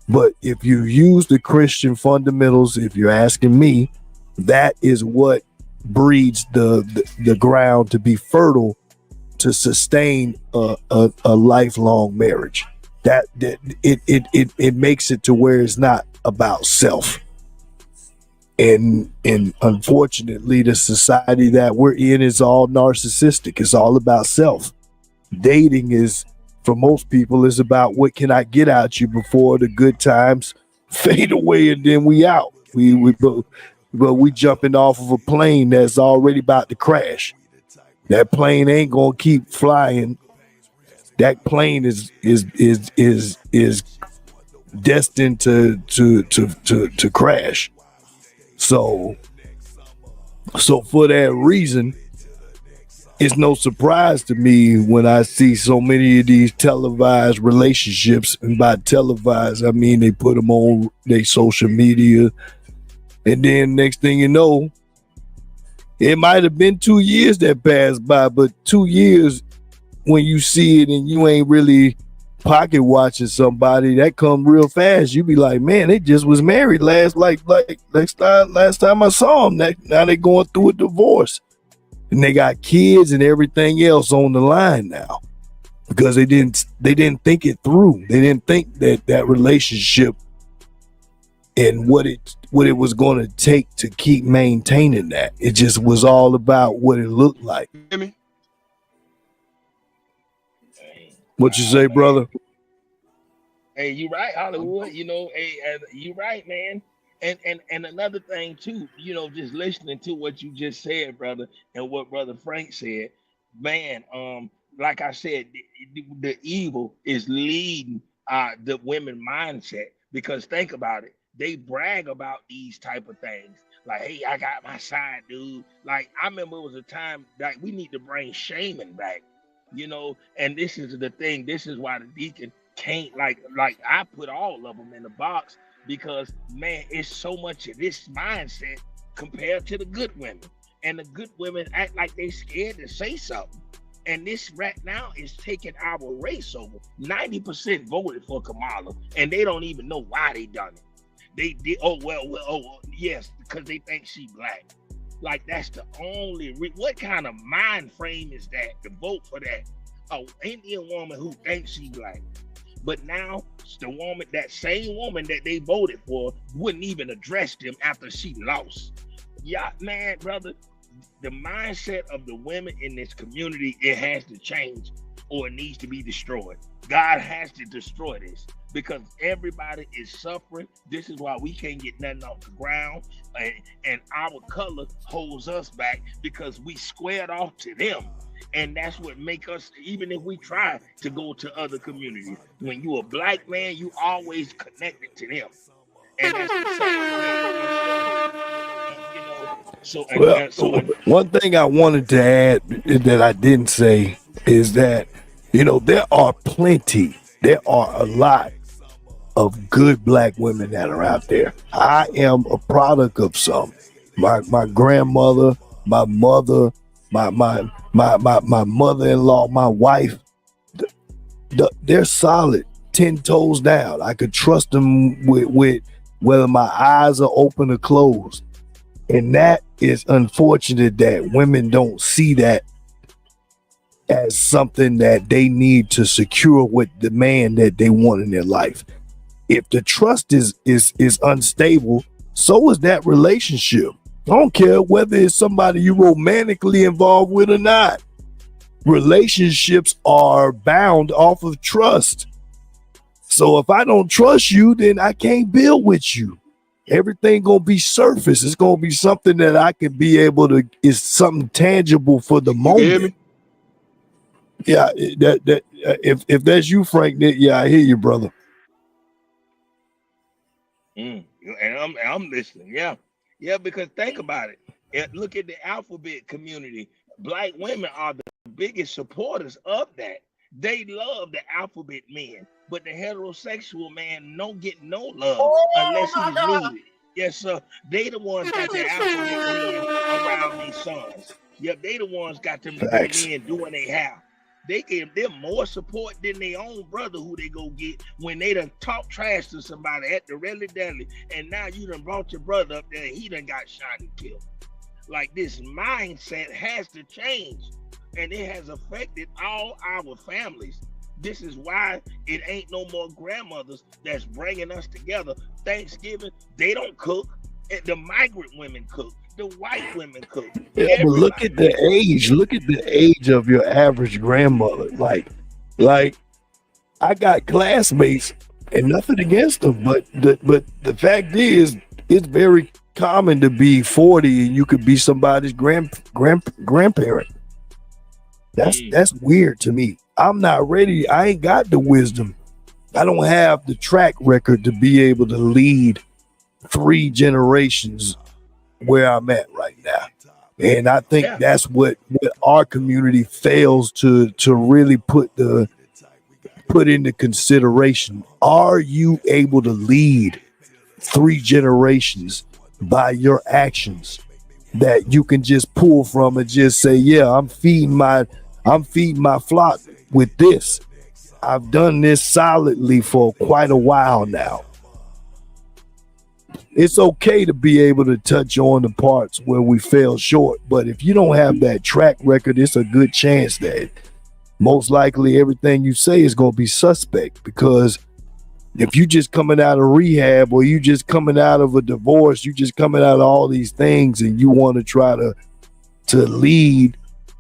But if you use the Christian fundamentals, if you're asking me, that is what breeds the ground to be fertile to sustain a lifelong marriage. That it makes it to where it's not about self. And unfortunately, the society that we're in is all narcissistic. It's all about self. Dating is, for most people, is about what can I get out you before the good times fade away and then we out. But we jumping off of a plane that's already about to crash. That plane ain't gonna keep flying. That plane is destined to crash. So for that reason, it's no surprise to me when I see so many of these televised relationships. And by televised, I mean they put them on their social media. And then next thing you know, it might have been 2 years that passed by, but 2 years when you see it and you ain't really pocket watching somebody, that come real fast. You be like, man, they just was married last time I saw them. Now they going through a divorce. And they got kids and everything else on the line now because they didn't think it through. They didn't think that relationship and what it was going to take to keep maintaining that. It just was all about what it looked like. Hear me? What you say, brother? Hey, you right, Hollywood. You right, man. And another thing too, just listening to what you just said, brother, and what Brother Frank said, man. Like I said, the evil is leading the women mindset, because think about it. They brag about these type of things. Like, hey, I got my side, dude. Like, I remember it was a time like we need to bring shaming back, and this is the thing. This is why the deacon can't like I put all of them in the box, because man, it's so much of this mindset compared to the good women. And the good women act like they scared to say something. And this right now is taking our race over. 90% voted for Kamala, and they don't even know why they done it. They did, yes, because they think she black. Like, that's the only what kind of mind frame is that to vote for that? An Indian woman who thinks she black. But now that same woman that they voted for wouldn't even address them after she lost. Yeah, man, brother, the mindset of the women in this community, it has to change, or it needs to be destroyed. God has to destroy this, because everybody is suffering. This is why we can't get nothing off the ground, and our color holds us back because we squared off to them. And that's what make us, even if we try to go to other communities, when you a black man, you always connected to them. And that's the same thing. One thing I wanted to add that I didn't say is that, there are a lot of good black women that are out there. I am a product of some. My grandmother, my mother, my mother-in-law, my wife, they're solid, 10 toes down. I could trust them with whether my eyes are open or closed. And that is unfortunate that women don't see that as something that they need to secure with the man that they want in their life. If the trust is unstable, so is that relationship. I don't care whether it's somebody you romantically involved with or not. Relationships are bound off of trust. So if I don't trust you, then I can't build with you. Everything gonna be surface. It's gonna be something that I can be able to, is something tangible for the moment. Yeah, if that's you, Frank, yeah, I hear you, brother. And I'm listening. Yeah, because think about it. Look at the alphabet community. Black women are the biggest supporters of that. They love the alphabet men, but the heterosexual man don't get no love unless he's needed. Yes, sir. They the ones got the alphabet men around these sons. Yeah, they the ones got them men doing their hair. They give them more support than their own brother who they go get when they done talk trash to somebody at the rally deli, and now you done brought your brother up there and he done got shot and killed. Like, this mindset has to change, and it has affected all our families. This is why it ain't no more grandmothers that's bringing us together. Thanksgiving, they don't cook. The migrant women cook. The white women cook. Yeah, but look at the age. Look at the age of your average grandmother. Like I got classmates, and nothing against them, but the fact is, it's very common to be 40 and you could be somebody's grandparent. That's weird to me. I'm not ready. I ain't got the wisdom. I don't have the track record to be able to lead 3 generations where I'm at right now. And I think that's what our community fails to really put into consideration. Are you able to lead 3 generations by your actions that you can just pull from and just say, yeah, I'm feeding my flock with this. I've done this solidly for quite a while now. It's okay to be able to touch on the parts where we fell short, but if you don't have that track record, it's a good chance that most likely everything you say is going to be suspect, because if you just coming out of rehab, or you just coming out of a divorce, you just coming out of all these things and you want to try to lead,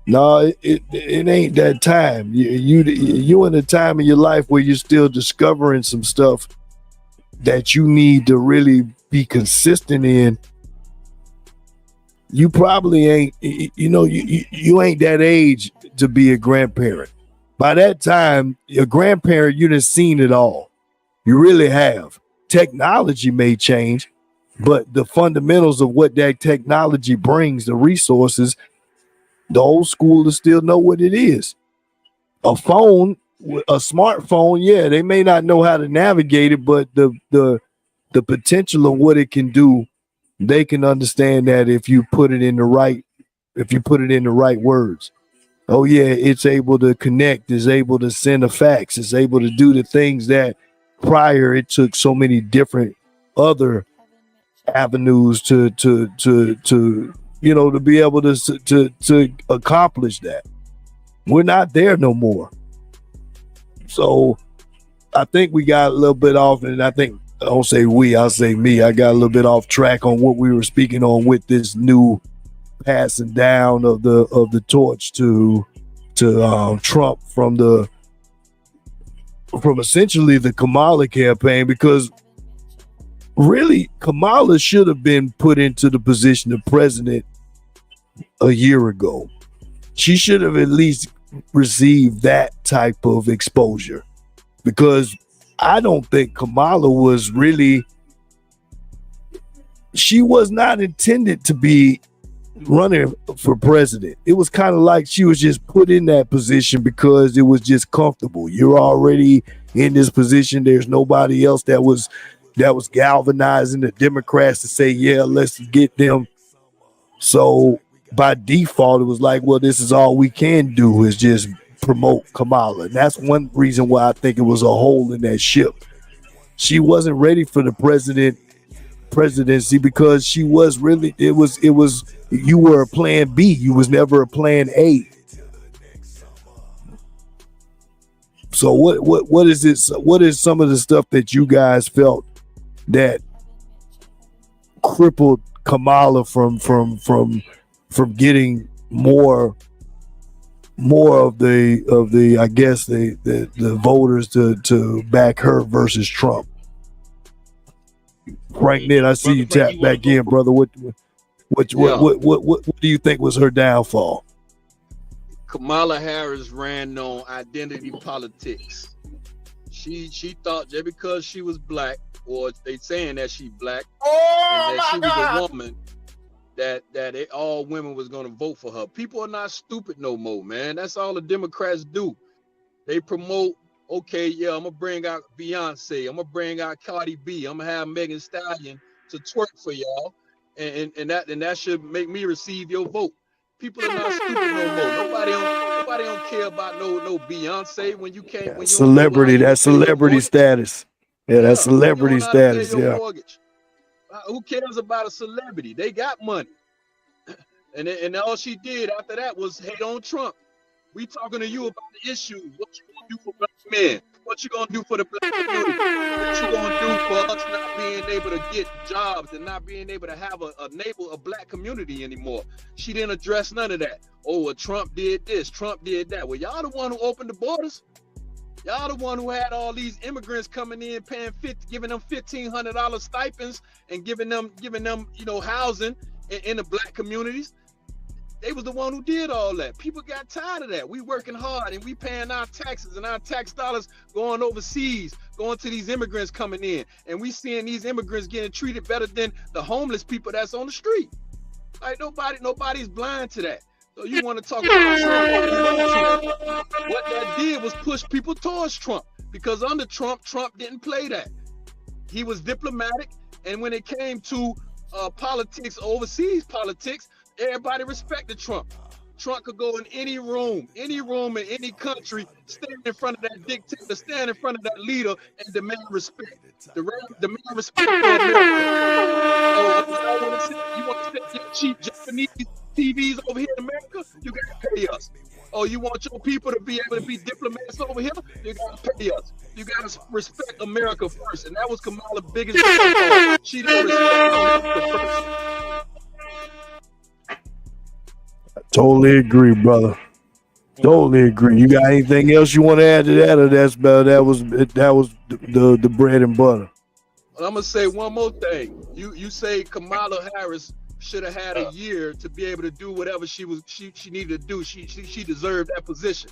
no, it ain't that time. You in a time in your life where you're still discovering some stuff that you need to really be consistent in. You probably ain't, you ain't that age to be a grandparent. By that time, your grandparent, you done seen it all. You really have. Technology may change, but the fundamentals of what that technology brings, the resources, the old schoolers still know what it is. A phone, a smartphone, yeah, they may not know how to navigate it, but the potential of what it can do, they can understand that if you put it in the right words. Oh yeah, it's able to connect, it's able to send a fax, it's able to do the things that prior it took so many different other avenues to be able to accomplish that. We're not there no more. So I think we got a little bit off, and I think, I don't say we, I'll say me, I got a little bit off track on what we were speaking on with this new passing down of the torch to Trump from essentially the Kamala campaign, because really Kamala should have been put into the position of president a year ago. She should have at least received that type of exposure, because I don't think Kamala was really, she was not intended to be running for president. It was kind of like she was just put in that position because it was just comfortable. You're already in this position. There's nobody else that was galvanizing the Democrats to say, yeah, let's get them. So by default, it was like, well, this is all we can do is just promote Kamala. And that's one reason why I think it was a hole in that ship. She wasn't ready for the presidency because she was really, it was you were a plan B. You was never a plan A. So what is it? What is some of the stuff that you guys felt that crippled Kamala from getting more of the I guess the voters to back her versus Trump? Frank Nit, I see you tap back in, brother. What do you think was her downfall? Kamala Harris ran on identity politics. She thought just because she was black, or they saying that she black, and that she was a woman, that all women was gonna vote for her. People are not stupid no more, man. That's all the Democrats do. They promote, okay, yeah, I'm gonna bring out Beyonce, I'm gonna bring out Cardi B, I'm gonna have Megan Thee Stallion to twerk for y'all, and that should make me receive your vote. People are not stupid no more. Nobody don't care about no Beyonce when you can't. When you celebrity, that's celebrity status. Yeah, that's celebrity status. Yeah. Who cares about a celebrity? They got money, and all she did after that was hate on Trump. We talking to you about the issues. What you gonna do for black men? What you gonna do for the black community? What you gonna do for us not being able to get jobs and not being able to have a black community anymore? She didn't address none of that. Oh, well, Trump did this, Trump did that. Well, y'all the one who opened the borders. Y'all the one who had all these immigrants coming in, giving them $1,500 stipends and giving them housing in the black communities. They was the one who did all that. People got tired of that. We working hard and we paying our taxes and our tax dollars going overseas, going to these immigrants coming in. And we seeing these immigrants getting treated better than the homeless people that's on the street. Like nobody's blind to that. So you want to talk about Trump? What that did was push people towards Trump, because under Trump didn't play that. He was diplomatic, and when it came to politics, overseas politics, everybody respected Trump. Trump could go in any room in any country, stand in front of that dictator, stand in front of that leader, and demand respect. Demand respect for America. You want to send your cheap Japanese TVs over here in America? You gotta pay us. Oh, you want your people to be able to be diplomats over here? You gotta pay us. You gotta respect America first, and that was Kamala's biggest downfall. She didn't respect America first. Totally agree, brother. Totally agree. You got anything else you want to add to that, or that was the bread and butter? Well, I'm gonna say one more thing. You say Kamala Harris should have had a year to be able to do whatever she needed to do. She deserved that position.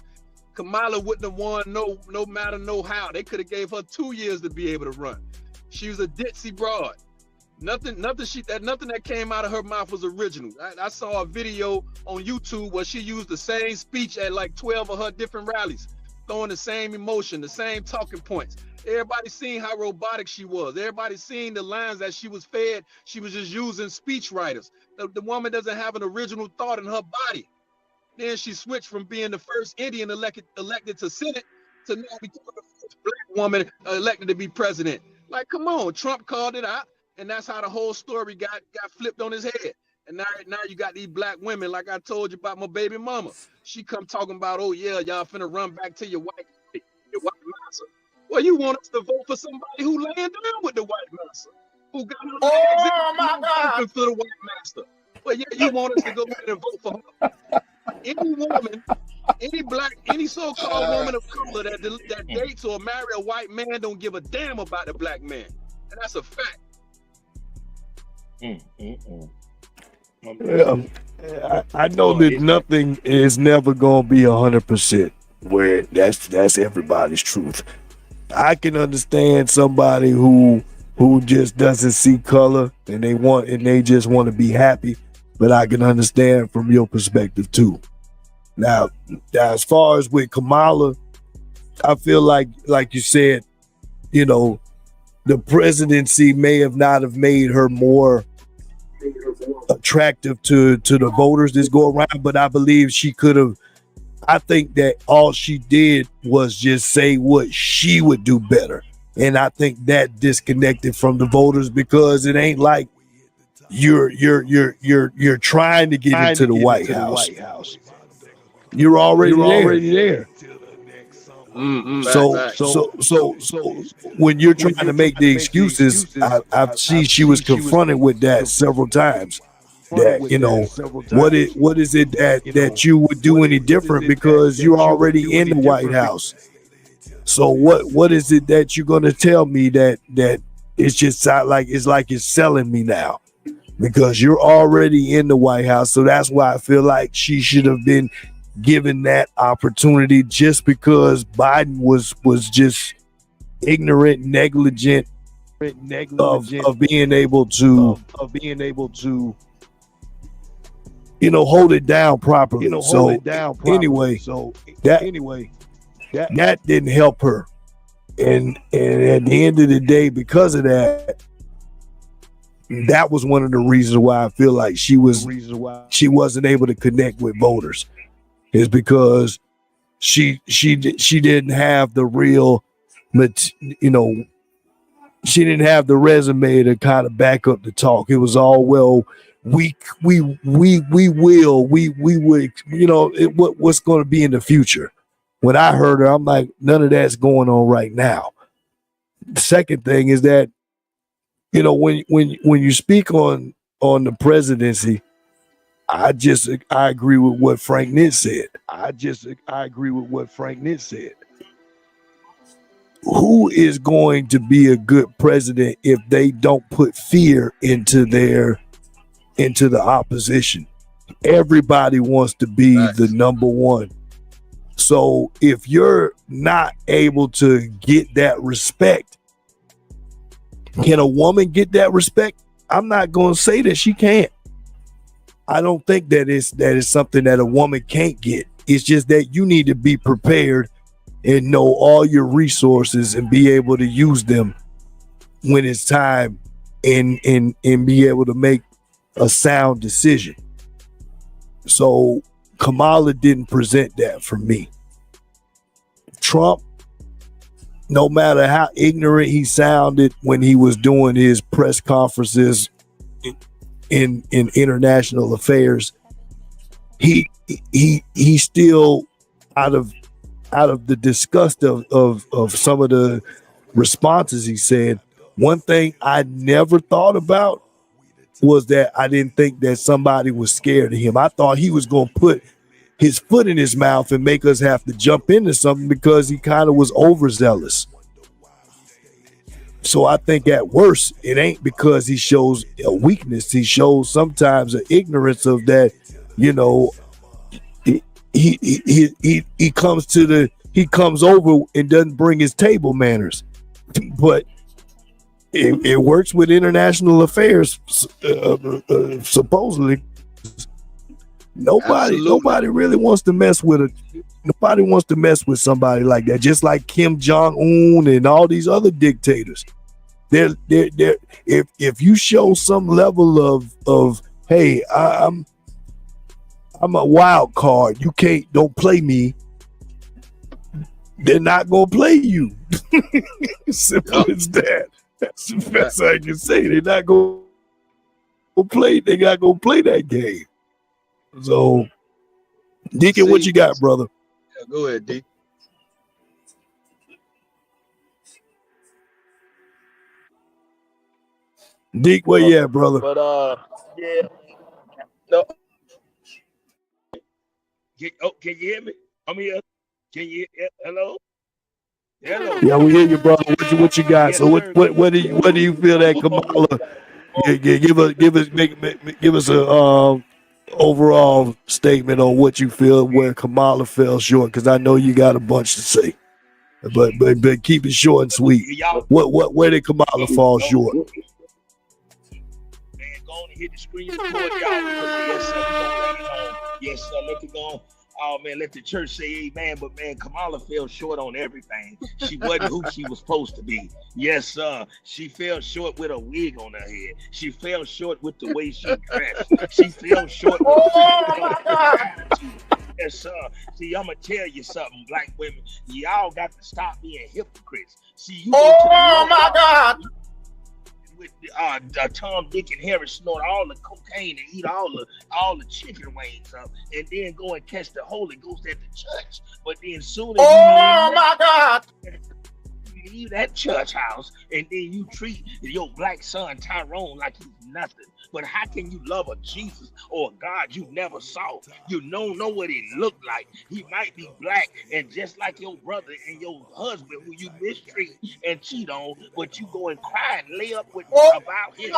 Kamala wouldn't have won no matter how. They could have gave her 2 years to be able to run. She was a ditzy broad. Nothing that came out of her mouth was original. I saw a video on YouTube where she used the same speech at like 12 of her different rallies, throwing the same emotion, the same talking points. Everybody seen how robotic she was. Everybody seen the lines that she was fed. She was just using speech writers. The woman doesn't have an original thought in her body. Then she switched from being the first Indian elected to Senate to now becoming the first black woman elected to be president. Like, come on, Trump called it out. And that's how the whole story got flipped on his head. And now you got these black women, like I told you about my baby mama. She come talking about, oh yeah, y'all finna run back to your white master. Well, you want us to vote for somebody who laying down with the white master, who got my God for the white master. Well, yeah, you want us to go ahead and vote for her. Any woman, any so-called woman of color that dates or marry a white man don't give a damn about the black man, and that's a fact. I know that nothing is never gonna be 100%. Where that's everybody's truth. I can understand somebody who just doesn't see color and they just want to be happy. but I can understand from your perspective too. Now, as far as with Kamala, I feel like you said, you know, the presidency may have not have made her more attractive to the voters this go around, but I believe she could have. I think that all she did was just say what she would do better, and I think that disconnected from the voters because it ain't like you're trying to get into the White House. You're already there. So when you're trying to make the excuses, I've seen she was confronted with that several times. That, you know, what is it that you would do any different because you're already in the White House? So what is it that you're gonna tell me that it's just like it's selling me now? Because you're already in the White House. So that's why I feel like she should have been given that opportunity, just because Biden was just ignorant, negligent of being able to you know, hold it down properly. Anyway, that didn't help her. And at the end of the day, because of that, that was one of the reasons why I feel like she wasn't able to connect with voters, is because she didn't have the real, you know, she didn't have the resume to kind of back up the talk. It was all, well, we would, you know, what's going to be in the future. When I heard her, I'm like, none of that's going on right now. The second thing is that, you know, when you speak on the presidency, I agree with what Frank Nitt said. Who is going to be a good president if they don't put fear into the opposition? Everybody wants to be the number one. So if you're not able to get that respect, can a woman get that respect? I'm not going to say that she can't. I don't think that is something that a woman can't get. It's just that you need to be prepared and know all your resources and be able to use them when it's time, and be able to make a sound decision. So Kamala didn't present that for me. Trump, no matter how ignorant he sounded when he was doing his press conferences in international affairs, he still, out of the disgust of some of the responses he said, one thing I never thought about was that I didn't think that somebody was scared of him. I thought he was going to put his foot in his mouth and make us have to jump into something because he kind of was overzealous. So I think at worst, it ain't because he shows a weakness. He shows sometimes an ignorance of that, you know, he comes over and doesn't bring his table manners. But it works with international affairs, supposedly. Nobody really wants to mess with nobody wants to mess with somebody like that. Just like Kim Jong-un and all these other dictators. If you show some level of hey, I'm a wild card, don't play me, they're not gonna play you. Simple as that. That's the best I can say. They're not gonna play. They're not gonna play that game. So, Deacon, what you got, brother? Yeah, go ahead, D. Deke, where you at, brother? But yeah, no. Can you hear me? I'm here. Can you? Hello. Hello. Yeah, we hear you, brother. What you got? Yes, So sir. what do you feel that Kamala? Give us a overall statement on what you feel where Kamala fell short, because I know you got a bunch to say, but keep it short and sweet. Where did Kamala fall short? Man, go on and hit the screen record, y'all, because yes, sir, we gonna bring it home. Yes, sir, let it go. Oh man, let the church say amen. But man, Kamala fell short on everything. She wasn't who she was supposed to be. Yes, sir. She fell short with a wig on her head. She fell short with the way she dressed. She fell short with her attitude. Yes, sir. See, I'm gonna tell you something, black women. Y'all got to stop being hypocrites. See, you go to the my God. with Tom, Dick, and Harry snort all the cocaine and eat all the chicken wings up, and then go and catch the Holy Ghost at the church. But then soon as my God. you leave that church house, and then you treat your black son Tyrone like he's nothing. But how can you love a Jesus or a God you never saw? You don't know what he looked like. He might be black, and just like your brother and your husband who you mistreat and cheat on, but you go and cry and lay up with about him.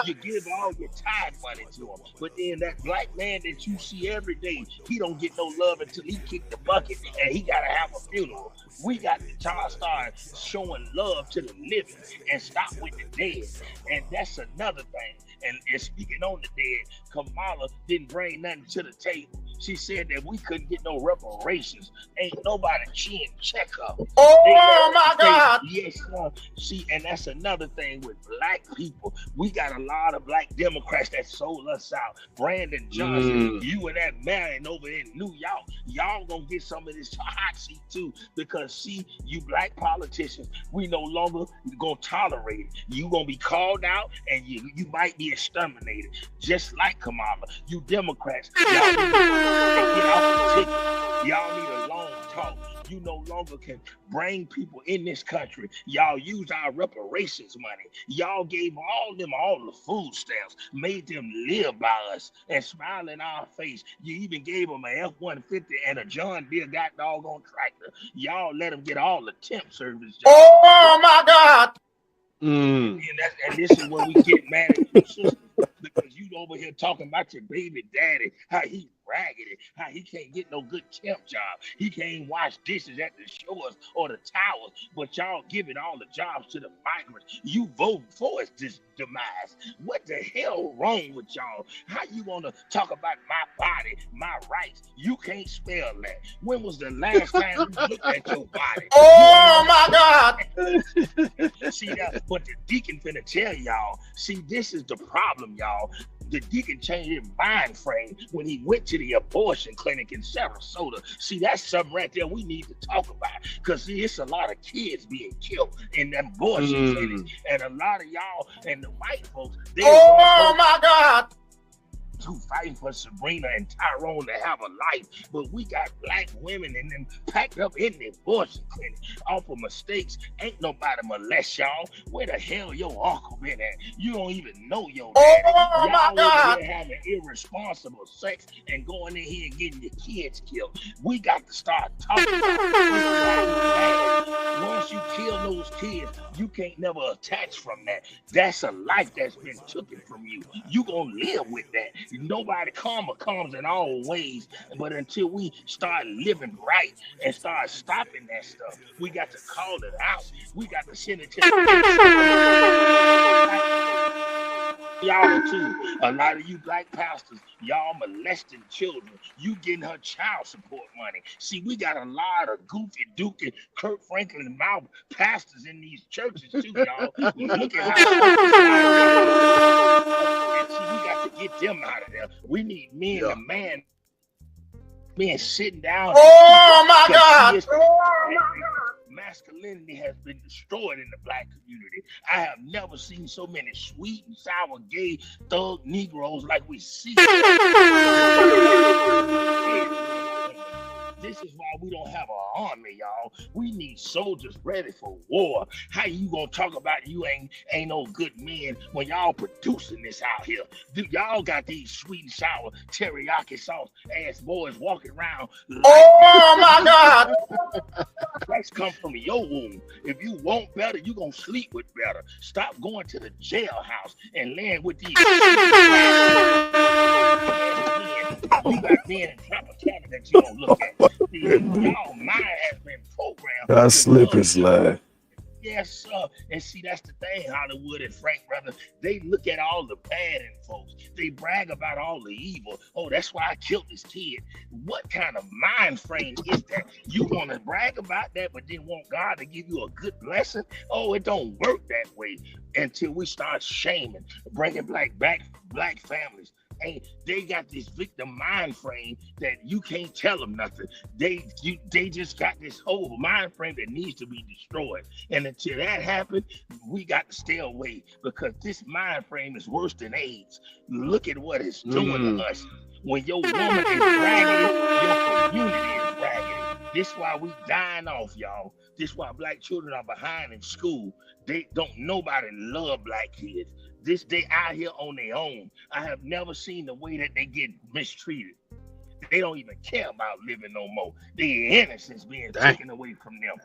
You give all your tithe money to him. But then that black man that you see every day, he don't get no love until he kick the bucket and he gotta have a funeral. We got to start showing love to the living and stop with the dead. And that's another thing. And speaking on the dead, Kamala didn't bring nothing to the table. She said that we couldn't get no reparations. Ain't nobody chin check her. My God. Yes, sir. See, and that's another thing with black people. We got a lot of black Democrats that sold us out. Brandon Johnson, you and that man over in New York, y'all gonna get some of this hot seat too. Because see, you black politicians, we no longer gonna tolerate it. You gonna be called out, and you might be exterminated, just like Kamala. You Democrats, y'all need to get off the ticket. Y'all need a long talk. You no longer can bring people in this country. Y'all use our reparations money. Y'all gave all the food stamps, made them live by us and smile in our face. You even gave them an F-150 and a John Deere got doggone tractor. Y'all let them get all the temp service jobs. My God. And this is when we get mad at you, sister, because you over here talking about your baby daddy, how he raggedy, how he can't get no good temp job. He can't wash dishes at the shores or the towers, but y'all giving all the jobs to the migrants. You voting for his demise. What the hell wrong with y'all? How you want to talk about my body, my rights? You can't spell that. When was the last time you looked at your body? My God. See that? But the deacon finna tell y'all, see, this is the problem, y'all. The deacon changed his mind frame when he went to the abortion clinic in Sarasota. See, that's something right there we need to talk about. Because, see, it's a lot of kids being killed in the abortion clinics. And a lot of y'all and the white folks, they my God. who fighting for Sabrina and Tyrone to have a life, but we got black women and them packed up in the abortion clinic off of mistakes. Ain't nobody molest y'all. Where the hell your uncle been at? You don't even know your daddy. Y'all over here having irresponsible sex and going in here and getting your kids killed. We got to start talking about it. Once you kill those kids, you can't never attach from that. That's a life that's been taken from you. You gonna live with that. Nobody karma comes in all ways, but until we start living right and start stopping that stuff, we got to call it out. We got to send it to y'all too. A lot of you black pastors, y'all molesting children. You getting her child support money. See, we got a lot of goofy dookie Kirk Franklin mouth pastors in these churches too, y'all. Look at how and see, we got to get them out of there. We need men and man sitting down. My God. Masculinity has been destroyed in the black community. I have never seen so many sweet and sour gay thug Negroes like we see. This is why we don't have an army, y'all. We need soldiers ready for war. How you gonna talk about you ain't no good men when y'all producing this out here? Y'all got these sweet and sour teriyaki sauce ass boys walking around. My God! Christ come from your womb. If you want better, you gonna sleep with better. Stop going to the jailhouse and laying with these. You got men in Tropicana that you don't look at. Y'all mind has been programmed. I slip and slide. Yes, sir. And see, that's the thing, Hollywood and Frank, brother. They look at all the bad in folks. They brag about all the evil. Oh, that's why I killed this kid. What kind of mind frame is that? You want to brag about that, but then want God to give you a good blessing? Oh, it don't work that way until we start shaming, bringing black families. And they got this victim mind frame that you can't tell them nothing. They just got this whole mind frame that needs to be destroyed. And until that happens, we got to stay away, because this mind frame is worse than AIDS. Look at what it's doing to us. When your woman is raggedy, your community is raggedy. This is why we dying off, y'all. This is why black children are behind in school. They don't nobody love black kids. They out here on their own. I have never seen the way that they get mistreated. They don't even care about living no more. Their innocence being taken away from them.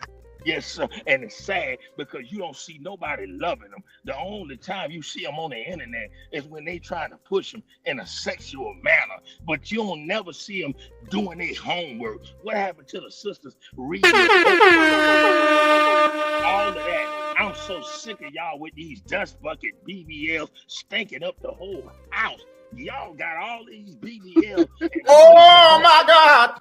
Yes, sir. And it's sad because you don't see nobody loving them. The only time you see them on the internet is when they trying to push them in a sexual manner. But you don't never see them doing their homework. What happened to the sisters reading? All of that. I'm so sick of y'all with these dust bucket BBLs stinking up the whole house. Y'all got all these BBLs. Oh my God!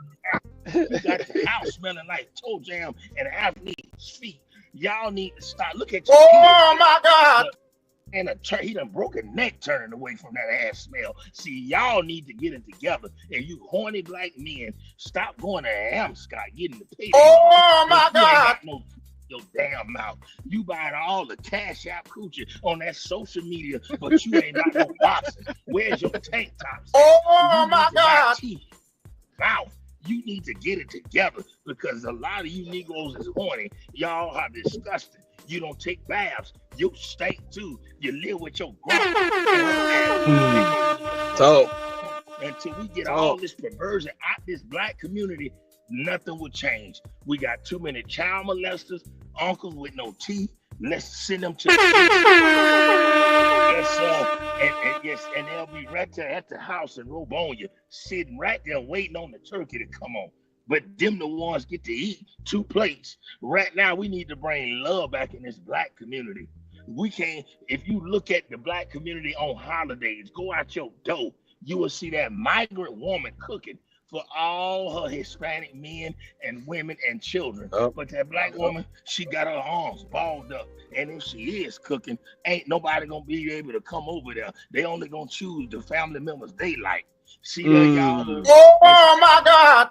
You got the house smelling like toe jam and athlete's feet. Y'all need to stop. Look at your Oh my God! And he done broke a neck turning away from that ass smell. See, y'all need to get it together. And you horny black men, stop going to Amscott getting the pay. Oh my God! Your damn mouth. You buying all the Cash App coochie on that social media, but you ain't got no boxes. Where's your tank tops? Oh my God! Mouth. You need to get it together, because a lot of you Negroes is horny. Y'all are disgusting. You don't take baths. You stink too. You live with your grandma. So until we get all this perversion out this black community, nothing will change. We got too many child molesters, uncles with no teeth. Let's send them to the yes, sir. And they'll be right there at the house in Robonia, sitting right there waiting on the turkey to come on. But them the ones get to eat 2 plates. Right now, we need to bring love back in this black community. We can't, if you look at the black community on holidays, go out your door, you will see that migrant woman cooking for all her Hispanic men and women and children. But that black woman, she got her arms balled up. And if she is cooking, ain't nobody gonna be able to come over there. They only gonna choose the family members they like. See that, y'all? Oh my God!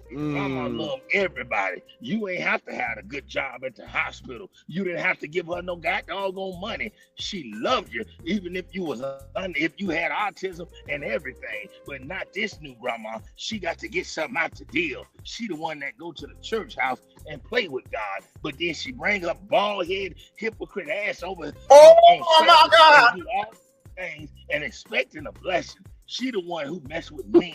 Mama love everybody. You ain't have to have a good job at the hospital. You didn't have to give her no doggone money. She loved you, even if you was if you had autism and everything. But not this new grandma. She got to get something out the deal. She the one that go to the church house and play with God. But then she bring her bald head hypocrite ass over. Oh my God! And do all things and expecting a blessing. She the one who mess with men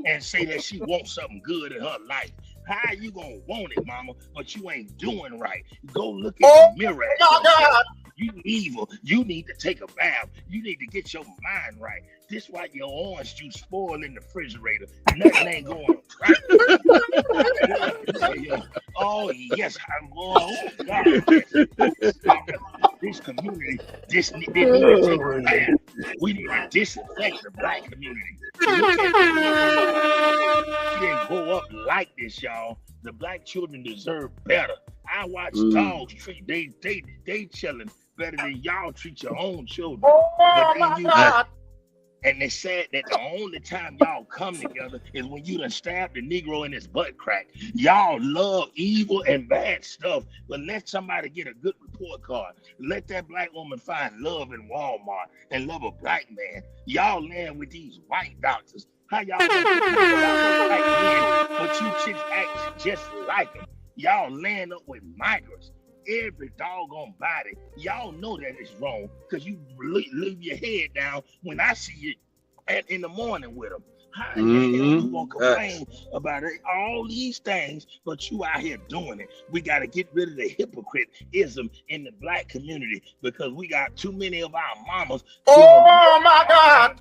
and say that she wants something good in her life. How you gonna want it, mama, but you ain't doing right? Go look in the mirror. You evil. You need to take a bath. You need to get your mind right. This why your orange juice spoiled in the refrigerator. Nothing ain't going right. Oh yes, I'm going. Oh, God. This community, they need to take a bath. We need to disinfect the black community. She didn't grow up like this, y'all. The black children deserve better. I watch dogs treat they chilling better than y'all treat your own children. Oh my God! And they said that the only time y'all come together is when you done stabbed the Negro in his butt crack. Y'all love evil and bad stuff, but let somebody get a good report card. Let that black woman find love in Walmart and love a black man. Y'all land with these white doctors. How y'all talk about black men, but you chicks act just like them. Y'all land up with migrants. Every doggone body. Y'all know that it's wrong because you leave your head down when I see you in the morning with them. How the hell you gonna complain about it, all these things, but you out here doing it? We got to get rid of the hypocritism in the black community because we got too many of our mamas. Oh my God!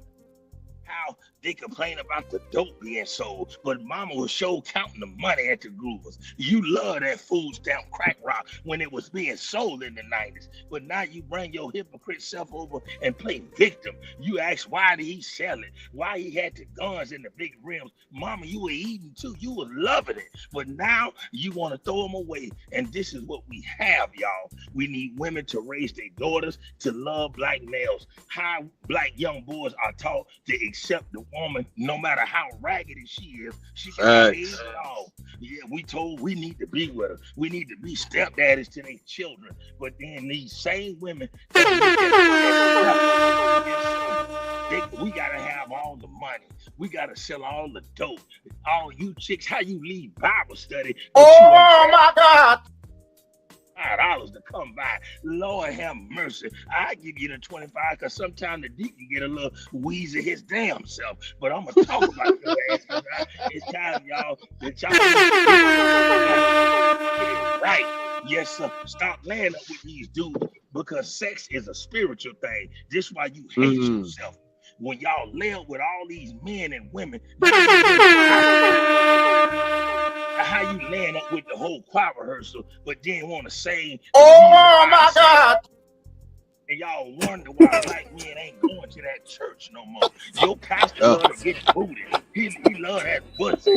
How They complain about the dope being sold, but mama was sure counting the money at the growers. You love that food stamp crack rock when it was being sold in the 90s. But now you bring your hypocrite self over and play victim. You ask why did he sell it? Why he had the guns and the big rims? Mama, you were eating too. You were loving it. But now you want to throw them away. And this is what we have, y'all. We need women to raise their daughters to love black males. How black young boys are taught to accept the woman no matter how raggedy she is. She can pay it all. Yeah, we told we need to be with her. We need to be stepdaddies to their children. But then these same women, we gotta have all the money. We gotta sell all the dope. All you chicks, how you leave Bible study? Oh my God! $5 to come by. Lord have mercy. I give you the 25 because sometimes the deacon get a little wheezy his damn self. But I'm gonna talk about your ass. It's time, y'all, that y'all get it right. Yes, sir. Stop laying up with these dudes because sex is a spiritual thing. This is why you hate yourself. When y'all lay up with all these men and women, how you laying up with the whole choir rehearsal, but then want to say, oh my God! And y'all wonder why black men ain't going to that church no more. Your pastor love to get booted. He love that pussy.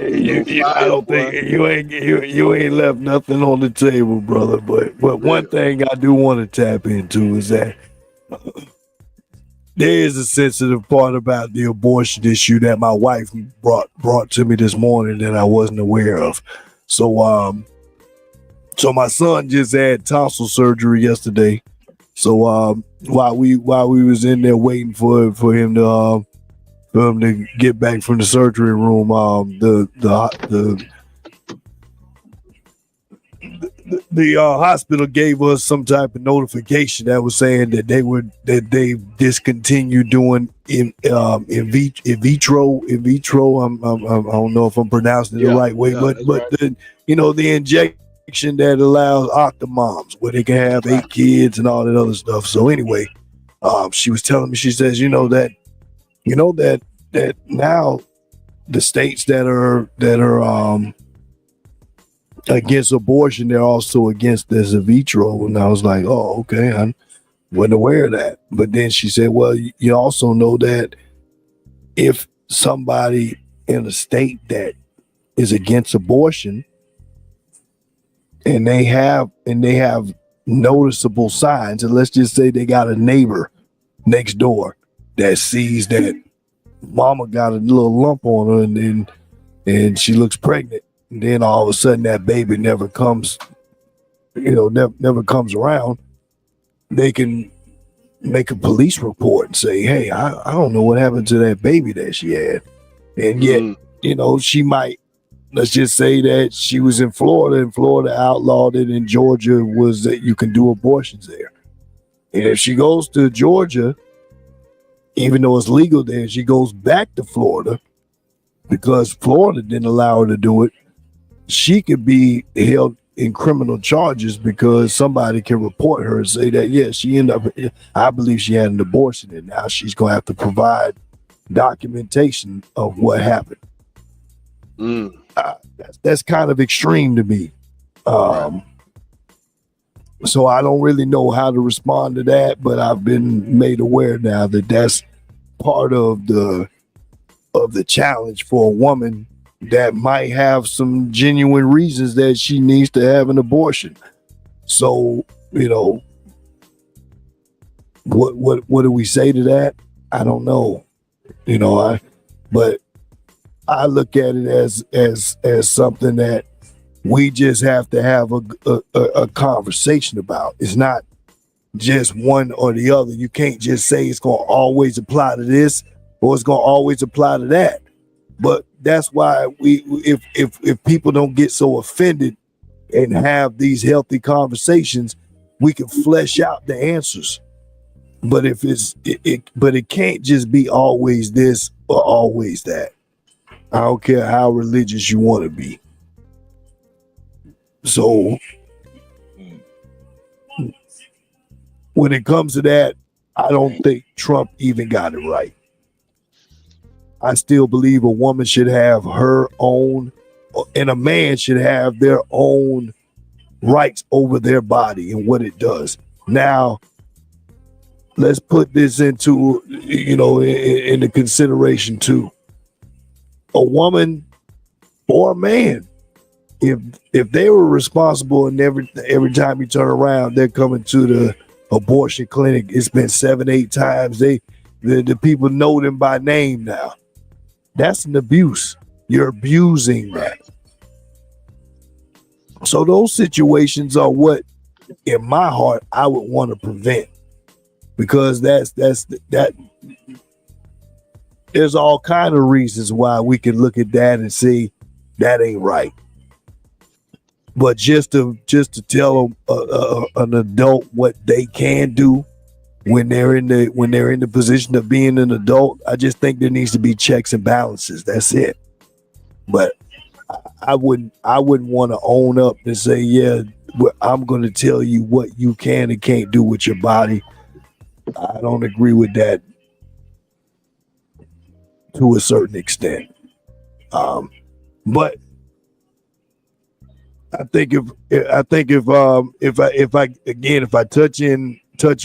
I don't think you ain't left nothing on the table, brother. But one thing I do want to tap into is that there is a sensitive part about the abortion issue that my wife brought to me this morning that I wasn't aware of. So my son just had tonsil surgery yesterday. So while we was in there waiting for him to get back from the surgery room, the hospital gave us some type of notification that was saying that they discontinued doing in vitro. I don't know if I'm pronouncing it the right way, but right. The injection that allows octomoms where they can have 8 kids and all that other stuff. So anyway, she was telling me, she says, that now the states that are against abortion, they're also against this in vitro. And I was like, oh, okay, I wasn't aware of that. But then she said, well, you also know that if somebody in a state that is against abortion and they have noticeable signs, and let's just say they got a neighbor next door that sees that mama got a little lump on her and she looks pregnant, and then all of a sudden that baby never comes around, they can make a police report and say, hey, I don't know what happened to that baby that she had. And yet, she might, let's just say that she was in Florida and Florida outlawed it, and Georgia was that you can do abortions there. And if she goes to Georgia, even though it's legal there, she goes back to Florida because Florida didn't allow her to do it. She could be held in criminal charges because somebody can report her and say that, yeah, I believe she had an abortion, and now she's going to have to provide documentation of what happened. That's kind of extreme to me. So I don't really know how to respond to that, but I've been made aware now that that's part of the challenge for a woman that might have some genuine reasons that she needs to have an abortion. So, what do we say to that? I don't know. But I look at it as something that we just have to have a conversation about. It's not just one or the other. You can't just say it's going to always apply to this or it's going to always apply to that. But that's why if people don't get so offended and have these healthy conversations, we can flesh out the answers. But it can't just be always this or always that. I don't care how religious you want to be. So when it comes to that, I don't think Trump even got it right. I still believe a woman should have her own, and a man should have their own rights over their body and what it does. Now, let's put this into, into consideration too. A woman or a man, if they were responsible, and every time you turn around, they're coming to the abortion clinic. It's been 7-8 times. The people know them by name now. That's an abuse. You're abusing that. So those situations are what, in my heart, I would want to prevent, because that. There's all kind of reasons why we can look at that and say that ain't right. But just to tell an adult what they can do when they're in the position of being an adult, I just think there needs to be checks and balances. That's it. But I wouldn't want to own up and say, yeah, I'm going to tell you what you can and can't do with your body. I don't agree with that to a certain extent. But I think if I touch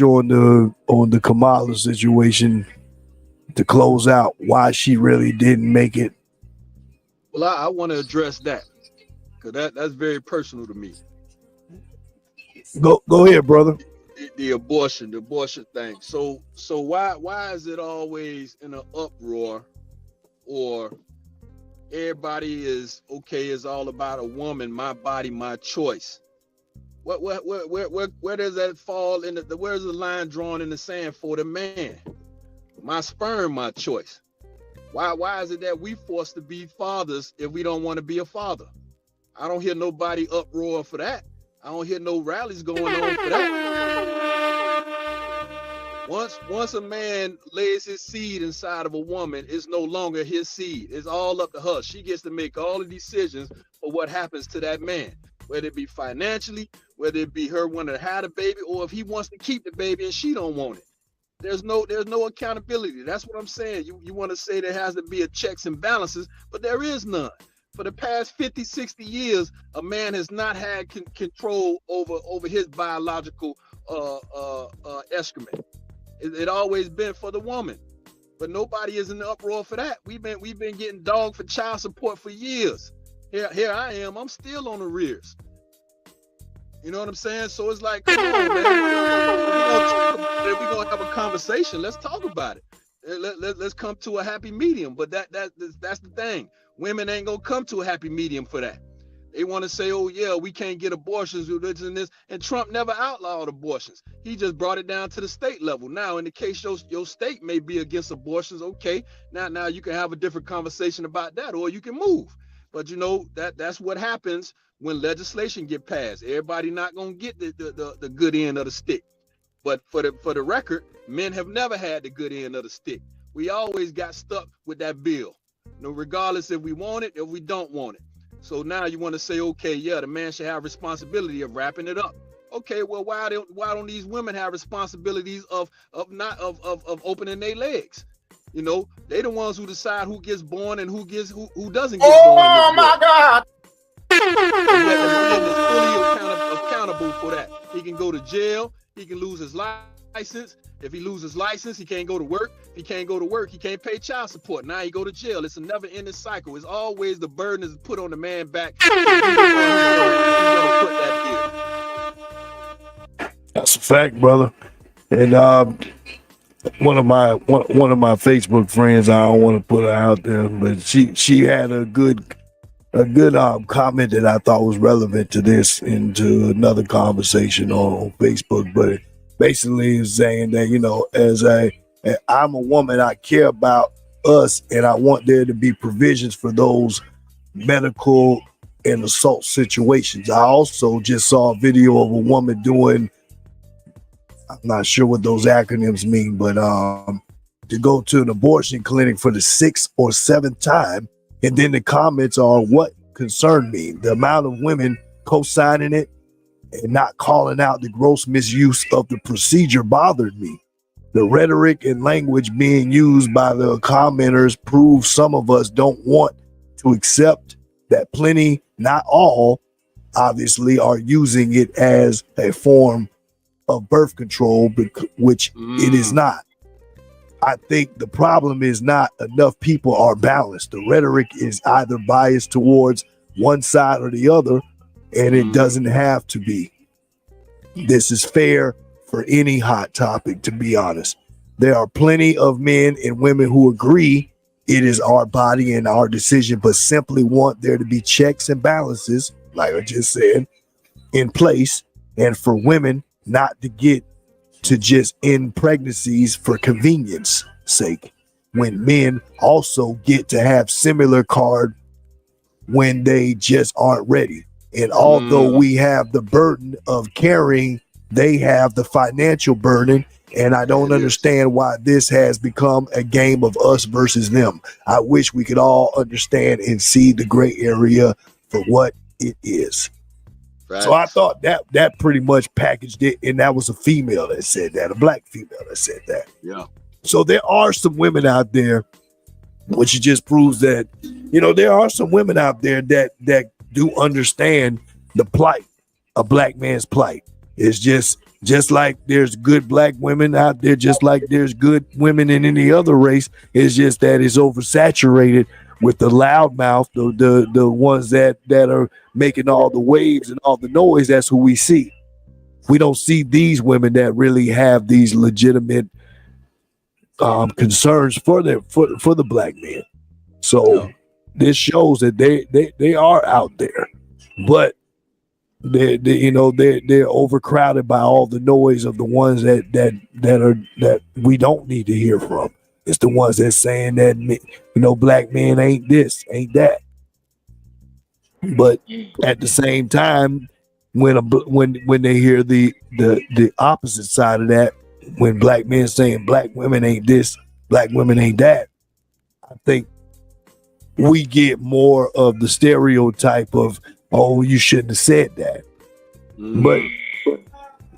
on the Kamala situation to close out why she really didn't make it. Well, I want to address that, because that's very personal to me. Go ahead, brother. The abortion thing. So why is it always in an uproar, or everybody is okay? It's all about a woman, my body, my choice. Where does that fall in where's the line drawn in the sand for the man? My sperm, my choice. Why is it that we forced to be fathers if we don't want to be a father? I don't hear nobody uproar for that. I don't hear no rallies going on for that. Once a man lays his seed inside of a woman, it's no longer his seed. It's all up to her. She gets to make all the decisions for what happens to that man, whether it be financially, whether it be her wanting to have a baby, or if he wants to keep the baby and she don't want it. There's no accountability. That's what I'm saying. You want to say there has to be a checks and balances, but there is none. For the past 50, 60 years, a man has not had control over his biological excrement. It always been for the woman, but nobody is in the uproar for that. We've been getting dogged for child support for years. Here I am. I'm still on the rears. You know what I'm saying? So it's like, come on, man. If we're gonna have a conversation, let's talk about it. Let's come to a happy medium. But that's the thing. Women ain't gonna come to a happy medium for that. They want to say, oh yeah, we can't get abortions with this and this. And Trump never outlawed abortions. He just brought it down to the state level. Now, in the case your state may be against abortions, okay. Now you can have a different conversation about that, or you can move. But you know that's what happens when legislation get passed. Everybody not gonna get the good end of the stick. But for the record, men have never had the good end of the stick. We always got stuck with that bill. Regardless if we want it or we don't want it. So now you want to say, okay, yeah, the man should have responsibility of wrapping it up. Okay, well, why don't these women have responsibilities of opening their legs? You know, they the ones who decide who gets born and who doesn't get born. Oh my God! And yet the man is fully accountable for that. He can go to jail. He can lose his license. If he loses his license, he can't go to work. If he can't go to work, he can't pay child support. Now he go to jail. It's a never-ending cycle. It's always the burden is put on the man back. That's a fact, brother. And one of my Facebook friends, I don't want to put her out there, but she had a good comment that I thought was relevant to this and to another conversation on Facebook. But basically is saying that, you know, as I'm a woman, I care about us, and I want there to be provisions for those medical and assault situations. I also just saw a video of a woman doing, I'm not sure what those acronyms mean, but to go to an abortion clinic for the 6th or 7th time. And then the comments are what concerned me, the amount of women co-signing it and not calling out the gross misuse of the procedure bothered me. The rhetoric and language being used by the commenters proves some of us don't want to accept that plenty, not all, obviously, are using it as a form of birth control, which it is not. I think the problem is not enough people are balanced. The rhetoric is either biased towards one side or the other, and it doesn't have to be. This is fair for any hot topic, to be honest. There are plenty of men and women who agree it is our body and our decision, but simply want there to be checks and balances, like I just said, in place, and for women not to get to just end pregnancies for convenience sake, when men also get to have similar card when they just aren't ready. And although we have the burden of carrying, they have the financial burden. And I don't understand why this has become a game of us versus them. I wish we could all understand and see the gray area for what it is. Right. So I thought that pretty much packaged it. And that was a female that said that, a black female that said that. Yeah. So there are some women out there, which just proves that, there are some women out there that do understand the plight, a black man's plight. It's just like there's good black women out there, just like there's good women in any other race. It's just that it's oversaturated with the loudmouth, the ones that are making all the waves and all the noise. That's who we see. We don't see these women that really have these legitimate concerns for the black man. So this shows that they are out there, but they're overcrowded by all the noise of the ones that we don't need to hear from. It's the ones that's saying that black men ain't this, ain't that. But at the same time, when they hear the opposite side of that, when black men saying black women ain't this, black women ain't that, I think we get more of the stereotype of, oh, you shouldn't have said that.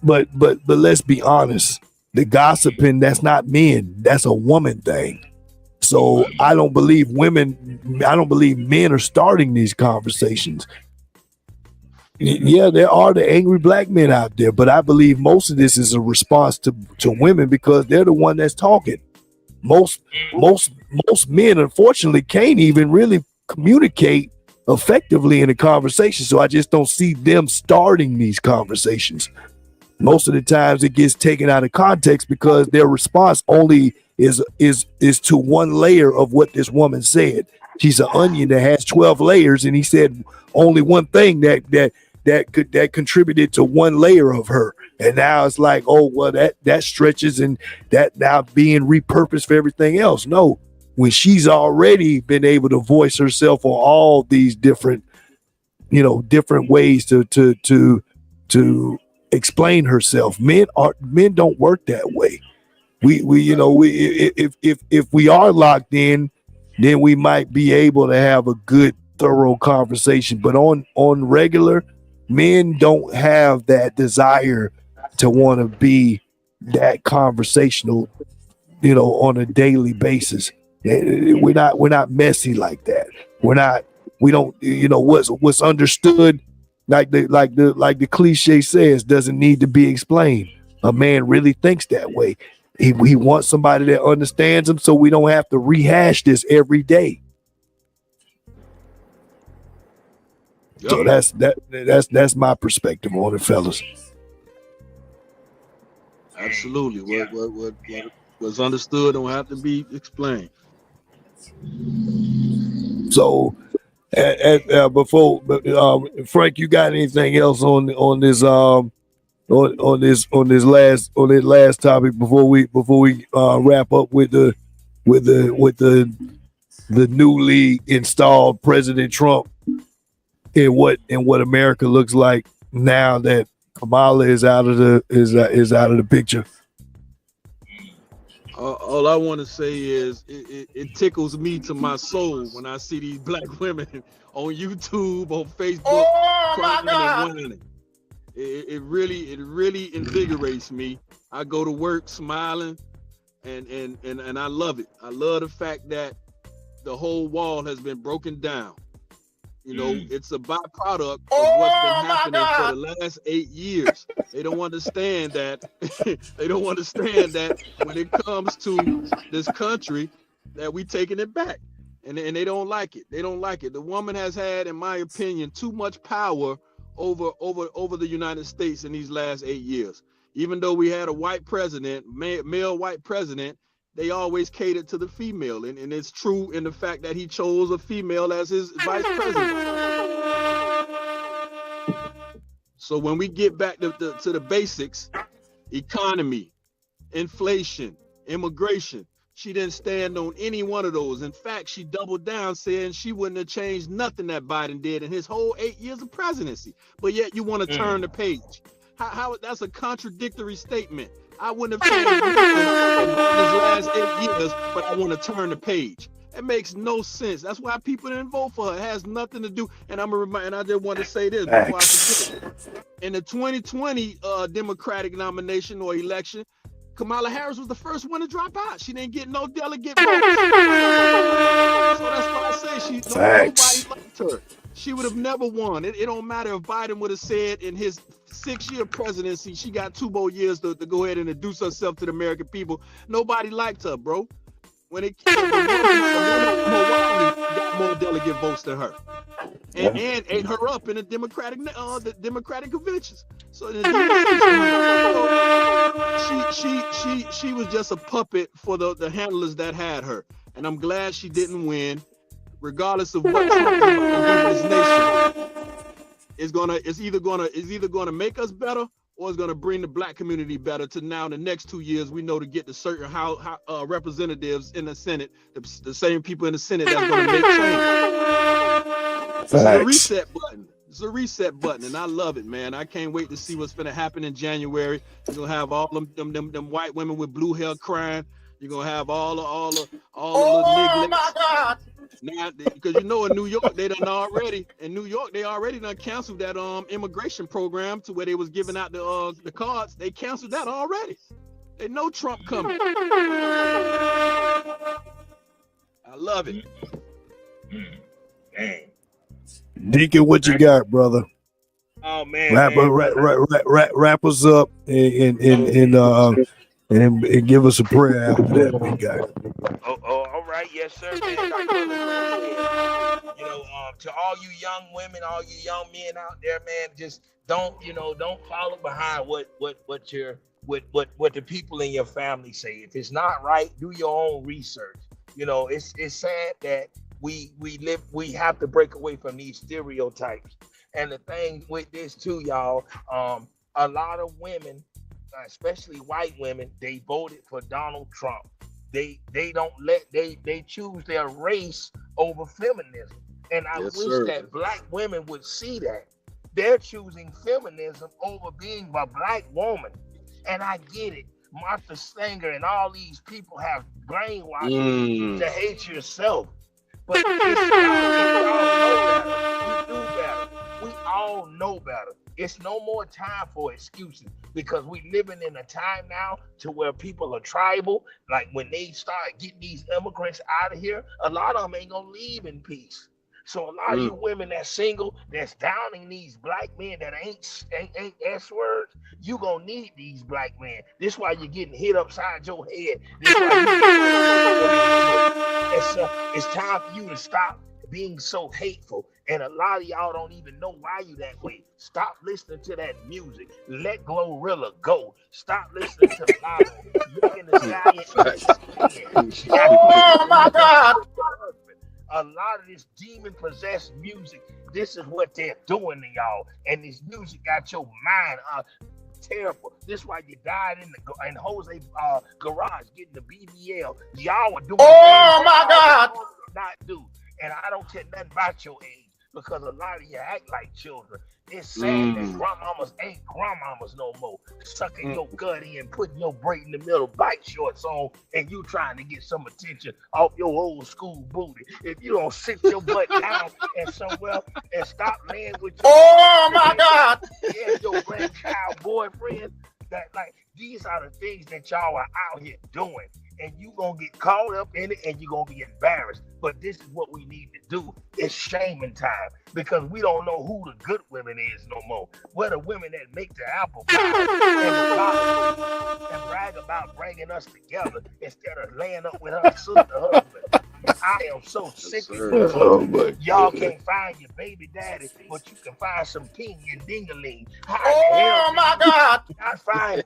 But let's be honest, the gossiping, that's not men, that's a woman thing. So I don't believe men are starting these conversations. Yeah, there are the angry black men out there, but I believe most of this is a response to women because they're the one that's talking. Most men, unfortunately, can't even really communicate effectively in a conversation. So I just don't see them starting these conversations. Most of the times it gets taken out of context because their response only is to one layer of what this woman said. She's an onion that has 12 layers, and he said only one thing that contributed to one layer of her. And now it's like, oh, well, that stretches and that now being repurposed for everything else. No, when she's already been able to voice herself on all these different ways to explain herself. Men don't work that way. If we are locked in, then we might be able to have a good, thorough conversation. But on regular, men don't have that desire to want to be that conversational, on a daily basis. We're not messy like that. We don't what's understood, like the cliche says, doesn't need to be explained. A man really thinks that way. He wants somebody that understands him, so we don't have to rehash this every day. Yep. So that's my perspective on it, fellas. Absolutely. What was understood don't have to be explained. So, before Frank, you got anything else on this last topic before we wrap up with the newly installed President Trump and what America looks like now that Kamala is out of the picture? All I want to say is it tickles me to my soul when I see these black women on YouTube, on Facebook, crying and whining. It really invigorates me. I go to work smiling, and I love it. I love the fact that the whole wall has been broken down. You know, it's a byproduct of what's been happening for the last 8 years. They don't understand that. They don't understand that when it comes to this country, that we taking it back, and they don't like it. They don't like it. The woman has had, in my opinion, too much power over the United States in these last 8 years. Even though we had a white president, male white president, they always catered to the female, and it's true in the fact that he chose a female as his vice president. So when we get back to the basics, economy, inflation, immigration, she didn't stand on any one of those. In fact, she doubled down, saying she wouldn't have changed nothing that Biden did in his whole 8 years of presidency. But yet you want to turn the page. How that's a contradictory statement. I wouldn't have changed nothing in these last 8 years, but I want to turn the page. It makes no sense. That's why people didn't vote for her. It has nothing to do. And I just want to say this before I forget. In the 2020 Democratic nomination or election, Kamala Harris was the first one to drop out. She didn't get no delegate votes. So that's why I say nobody liked her. She would have never won. It don't matter if Biden would have said in his 6-year presidency, she got 2 more years to go ahead and introduce herself to the American people. Nobody liked her, bro. When it came to got more delegate votes than her, and ate her up in the Democratic conventions. So she was just a puppet for the handlers that had her, and I'm glad she didn't win, regardless of what Trump is in this nation. It's either gonna make us better, or it's going to bring the black community better. To now, in the next 2 years, we know to get to certain representatives in the Senate, the same people in the Senate that's going to make change. It's a reset button. It's a reset button, and I love it, man. I can't wait to see what's going to happen in January. You're going to have all them white women with blue hair crying. You're going to have all the little niggas. My God. Now, because in New York, they already done canceled that immigration program to where they was giving out the cards. They canceled that already. They know Trump coming. I love it. Dang. Deacon, what you got, brother? Oh man. Wrap us up and give us a prayer after that, big guy. Oh, all right, yes, sir, man. To all you young women, all you young men out there, man, just don't follow behind what the people in your family say. If it's not right, do your own research. It's sad that we have to break away from these stereotypes. And the thing with this too, y'all, a lot of women, especially white women, they voted for Donald Trump. They choose their race over feminism. And I wish that black women would see that. They're choosing feminism over being a black woman. And I get it. Martha Stenger and all these people have brainwashed you to hate yourself. But we all know better. It's no more time for excuses, because we living in a time now to where people are tribal. Like when they start getting these immigrants out of here, a lot of them ain't gonna leave in peace. So a lot of you women that's single, that's downing these black men that ain't S words, you gonna need these black men. This is why you're getting hit upside your head. This is why it's time for you to stop being so hateful. And a lot of y'all don't even know why you that way. Stop listening to that music. Let Glorilla go. Stop listening to Lotto. Look in the sky. Oh my God. A lot of this demon-possessed music, this is what they're doing to y'all. And this music got your mind terrible. This is why you died in Jose garage getting the BBL. Y'all were doing Oh my God. not do. And I don't care nothing about your age. because a lot of you act like children. It's sad that grandmamas ain't grandmamas no more. Sucking your gut in, putting your braid in the middle, bike shorts on, and you trying to get some attention off your old school booty. If you don't sit your butt down and somewhere and stop laying with your your grandchild boyfriend, that like these are the things that y'all are out here doing. And you gonna get caught up in it and you're gonna be embarrassed. But this is what we need to do. It's shaming time because we don't know who the good women is no more. We're the women that make the apple pie and brag about bringing us together instead of laying up with her sister husband. I am so sick of you. Y'all can't find your baby daddy, but you can find some king and ding-a-ling. Oh my God! I find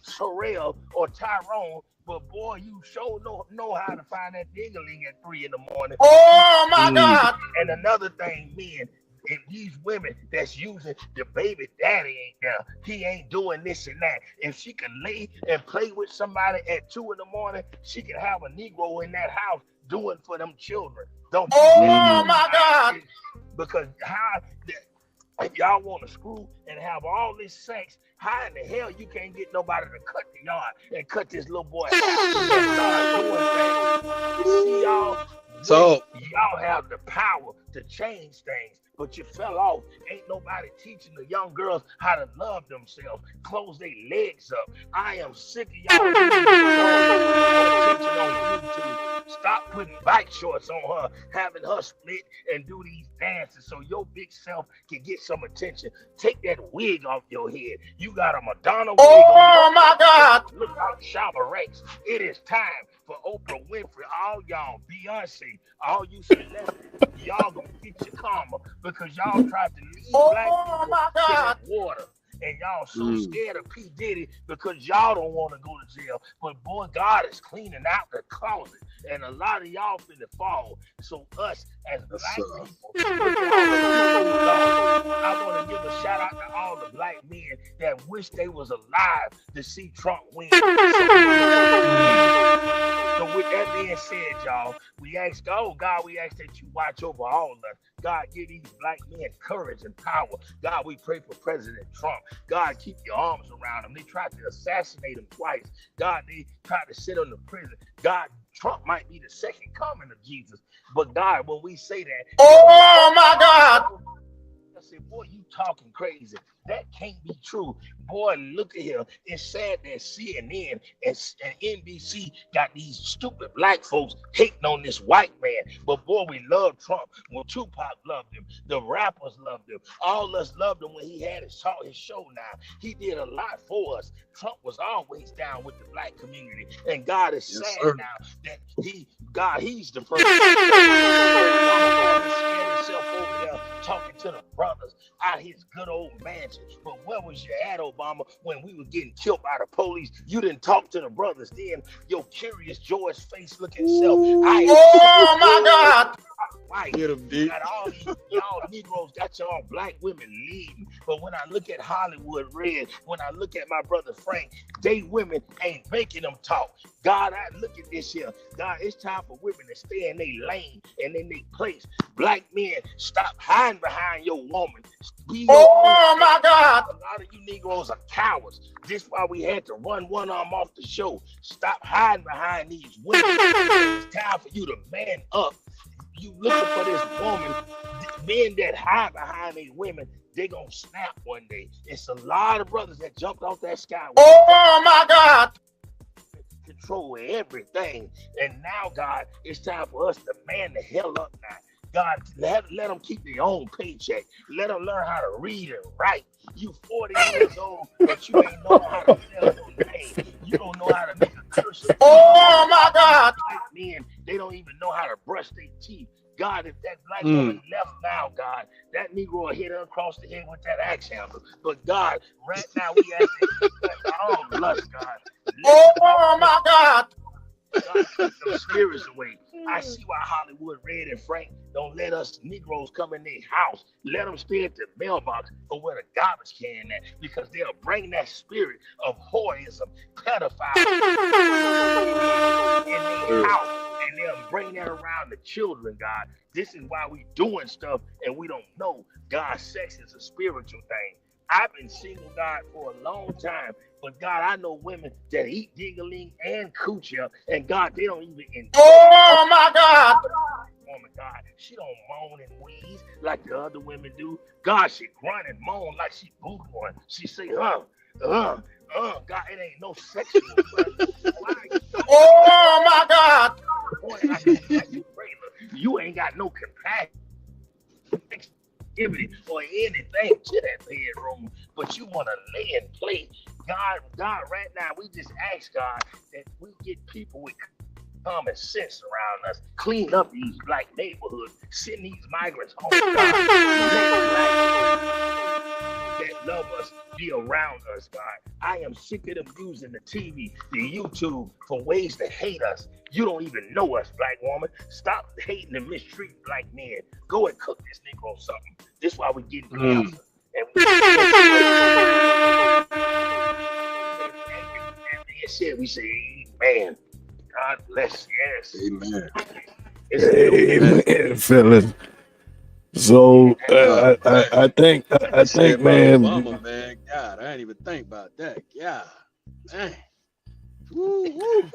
Sorrel or Tyrone. But boy, you sure know how to find that ding-a-ling at 3 in the morning. Oh my God! And another thing, men, if these women that's using the baby daddy ain't there, he ain't doing this and that. If she can lay and play with somebody at 2 in the morning, she can have a Negro in that house doing for them children. Don't you? Oh my God! Because if y'all want to screw and have all this sex, how in the hell you can't get nobody to cut the yard and cut this little boy and start doing things? See, y'all, y'all have the power to change things, but you fell off. Ain't nobody teaching the young girls how to love themselves, close their legs up. I am sick of y'all attention on YouTube. Stop putting bike shorts on her, having her split and do these dances so your big self can get some attention. Take that wig off your head. You got a Madonna wig on. Oh my God! Look out, Shabba Ranks. It is time for Oprah Winfrey, all y'all, Beyonce, all you celebrities, y'all gonna get your karma because y'all tried to lead black people to that water. And y'all so scared of P. Diddy because y'all don't want to go to jail. But boy, God is cleaning out the closet. And a lot of y'all finna fall. So us as black people, I want to give a shout out to all the black men that wish they was alive to see Trump win. So with that being said, y'all, we ask, God, we ask that you watch over all of us. God, give these black men courage and power. God, we pray for President Trump. God, keep your arms around him. They tried to assassinate him twice. God, they tried to sit him in prison. God, Trump might be the second coming of Jesus. But God, when we say that, oh my God! I said, boy, you talking crazy. That can't be true. Boy, look at here. It's sad that CNN and NBC got these stupid black folks hating on this white man. But boy, we love Trump. When Tupac loved him, the rappers loved him. All us loved him when he had his show now. He did a lot for us. Trump was always down with the black community. And God is sad now that he's the first. Over there talking to the brothers out his good old mansion. But where was you at, Obama, when we were getting killed by the police? You didn't talk to the brothers then. Your curious George face looking self. Oh my God! White. Got all these y'all Negroes got y'all black women leading. But when I look at Hollywood Red, when I look at my brother Frank, they women ain't making them talk. God, I look at this here. God, it's time for women to stay in their lane and in their place. Black men, stop hiding behind your woman. Oh my God! A lot of you Negroes are cowards. This is why we had to run one arm off the show. Stop hiding behind these women. It's time for you to man up. You looking for this woman, men that hide behind these women, they gonna snap one day. It's a lot of brothers that jumped off that sky. Oh my God! Control everything. And now, God, it's time for us to man the hell up now. God, let them keep their own paycheck. Let them learn how to read and write. You 40 years old, but you ain't know how to spell your name. You don't know how to make a cursive. Oh my God! Men, they don't even know how to brush their teeth. God, if that black woman left now, God, that Negro will hit her across the head with that axe handle. But God, right now we ask that all lust, God. Oh my God! God, keep them spirits away. I see why Hollywood Red and Frank don't let us Negroes come in their house. Let them stay at the mailbox or where the garbage can at, because they'll bring that spirit of whoreism, pedophile in their house, and they'll bring that around the children, God. This is why we doing stuff and we don't know. God, sex is a spiritual thing. I've been single, God, for a long time. But God, I know women that eat dingling and coochie, and God, they don't even enjoy. Oh my God! Woman, God, she don't moan and wheeze like the other women do. God, she grunt and moan like she boo-booing. She say, God, it ain't no sexual. Oh my God! Boy, you ain't got no compassion or anything to that bedroom, but you want to lay and play. God, right now, we just ask God that we get people with common sense around us, clean up these black neighborhoods, send these migrants home. God, let that love us be around us, God. I am sick of them using the TV, the YouTube for ways to hate us. You don't even know us, black woman. Stop hating and mistreating black men. Go and cook this Negro something. This is why we getting cancer. And shit, we say, amen. God bless. Yes. Amen. Amen, fellas. So I think, man. Obama, man. God, I didn't even think about that. God, dang. Woo, woo.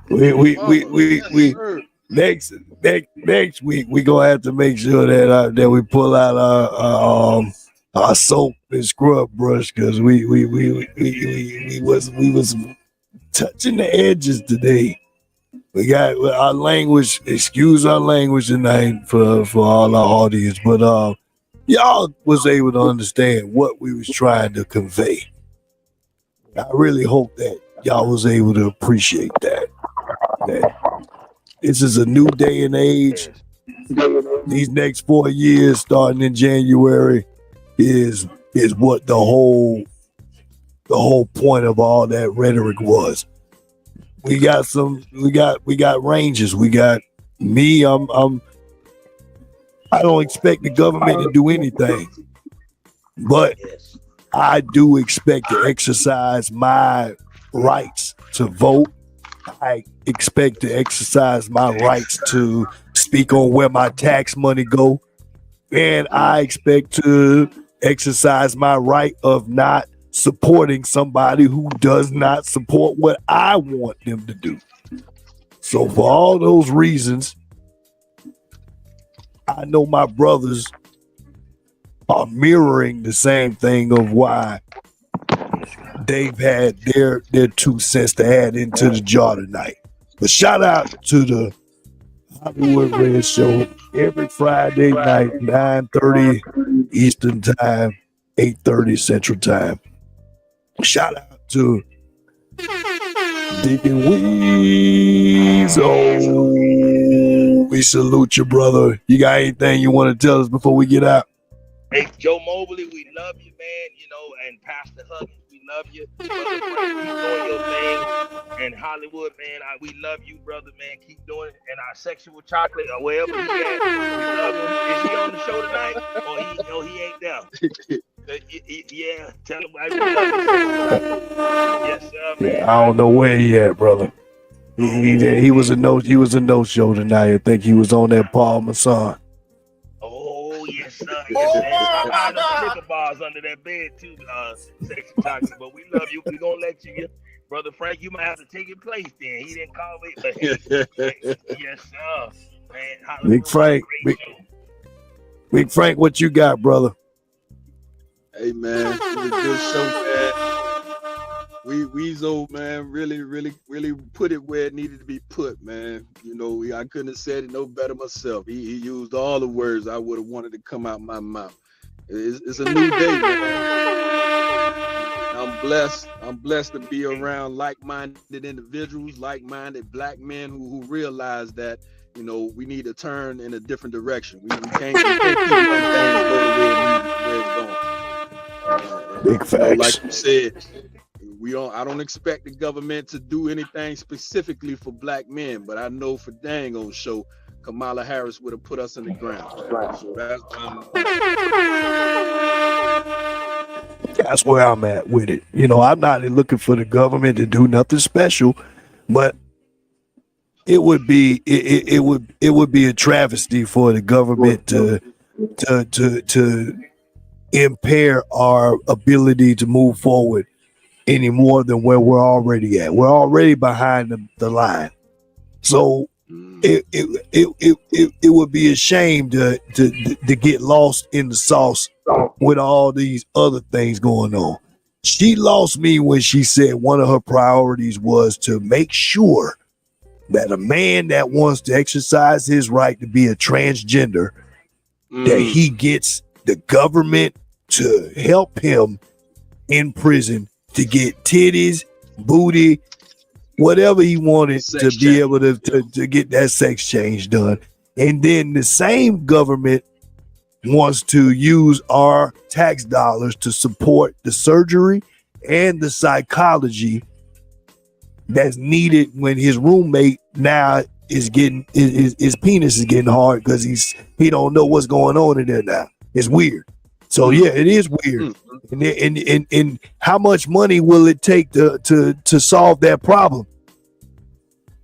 We next week we gonna have to make sure that we pull out our soap and scrub brush, because we was touching the edges today. We got our language. Excuse our language tonight for all our audience, but y'all was able to understand what we was trying to convey. I really hope that y'all was able to appreciate that this is a new day and age. These next 4 years, starting in January, is what the whole point of all that rhetoric was. We got ranges. We got me. I don't expect the government to do anything, but I do expect to exercise my rights to vote. I expect to exercise my rights to speak on where my tax money go. And I expect to exercise my right of not supporting somebody who does not support what I want them to do. So for all those reasons, I know my brothers are mirroring the same thing of why they've had their 2 cents to add into the jar tonight. But shout out to the Hollywood Red Show every Friday night, 9:30 Eastern Time, 8:30 Central Time. Shout out to Deacon Weezo. We salute you, brother. You got anything you want to tell us before we get out? Hey, Joe Mobley, we love you, man. And Pastor Huggins, we love you. Brother Frank, keep doing your thing. And Hollywood, man, we love you, brother, man. Keep doing it. And our sexual chocolate, or wherever he at, we love him. Is he on the show tonight? Or he ain't there? Yeah, tell him I love you. Yes, sir, man. I don't know where he at, brother. He was a no show tonight. I think he was on that Paul Masson. Oh, yes, sir. Yes, sir. I find those Snicker bars under that bed, too, sexy chocolate. But we love you. We're going to let you get. Brother Frank, you might have to take your place then. He didn't call me. But yes, sir. Man, Big Frank, what you got, brother? Hey, man. It was a good show, man. Weezo, man, really put it where it needed to be put, man. I couldn't have said it no better myself. He used all the words I would have wanted to come out my mouth. It's a new day, man. I'm blessed to be around like-minded individuals, like-minded black men who realize that, we need to turn in a different direction. We can't keep letting things go the way it's going. Big facts. Like you said, I don't expect the government to do anything specifically for black men, but I know for dang on show Kamala Harris would have put us in the ground. So that's where I'm at with it. You know, I'm not looking for the government to do nothing special, but it would be a travesty for the government to impair our ability to move forward any more than where we're already at. We're already behind the line. So it would be a shame to get lost in the sauce with all these other things going on. She lost me when she said one of her priorities was to make sure that a man that wants to exercise his right to be a transgender, that he gets the government to help him in prison to get titties, booty, whatever he wanted to be able to get that sex change done. And then the same government wants to use our tax dollars to support the surgery and the psychology that's needed when his roommate now is getting his penis is getting hard because he don't know what's going on in there now. It's weird. So yeah, it is weird. And how much money will it take to solve that problem?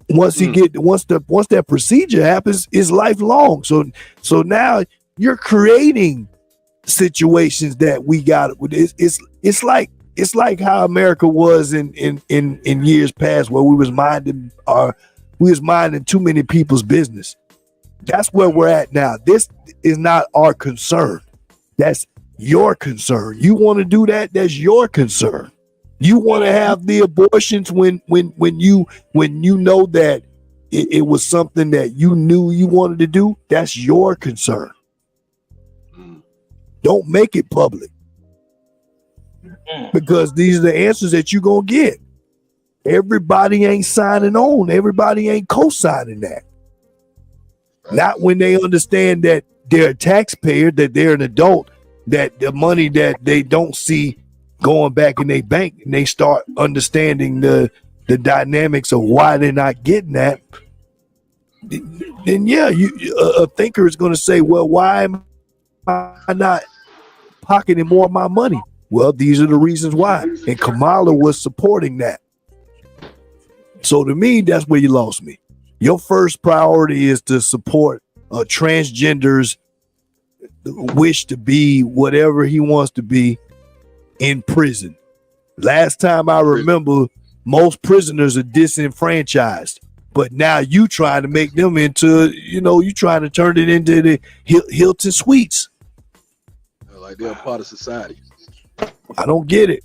Once that procedure happens, it's lifelong. So now you're creating situations that we got. It's like how America was in years past, where we was minding too many people's business. That's where we're at now. This is not our concern. That's your concern. You want to do that? That's your concern. You want to have the abortions when you know that it was something that you knew you wanted to do. That's your concern. Don't make it public, because these are the answers that you're gonna get. Everybody ain't signing on. Everybody ain't co-signing that. Not when they understand that they're a taxpayer, that they're an adult, that the money that they don't see going back in their bank, and they start understanding the dynamics of why they're not getting that. Then yeah, a thinker is going to say, well, why am I not pocketing more of my money? Well, these are the reasons why. And Kamala was supporting that. So to me, that's where you lost me. Your first priority is to support a transgender's wish to be whatever he wants to be in prison. Last time I remember, most prisoners are disenfranchised. But now you trying to make them into, you trying to turn it into the Hilton Suites. Like they're a part of society. I don't get it.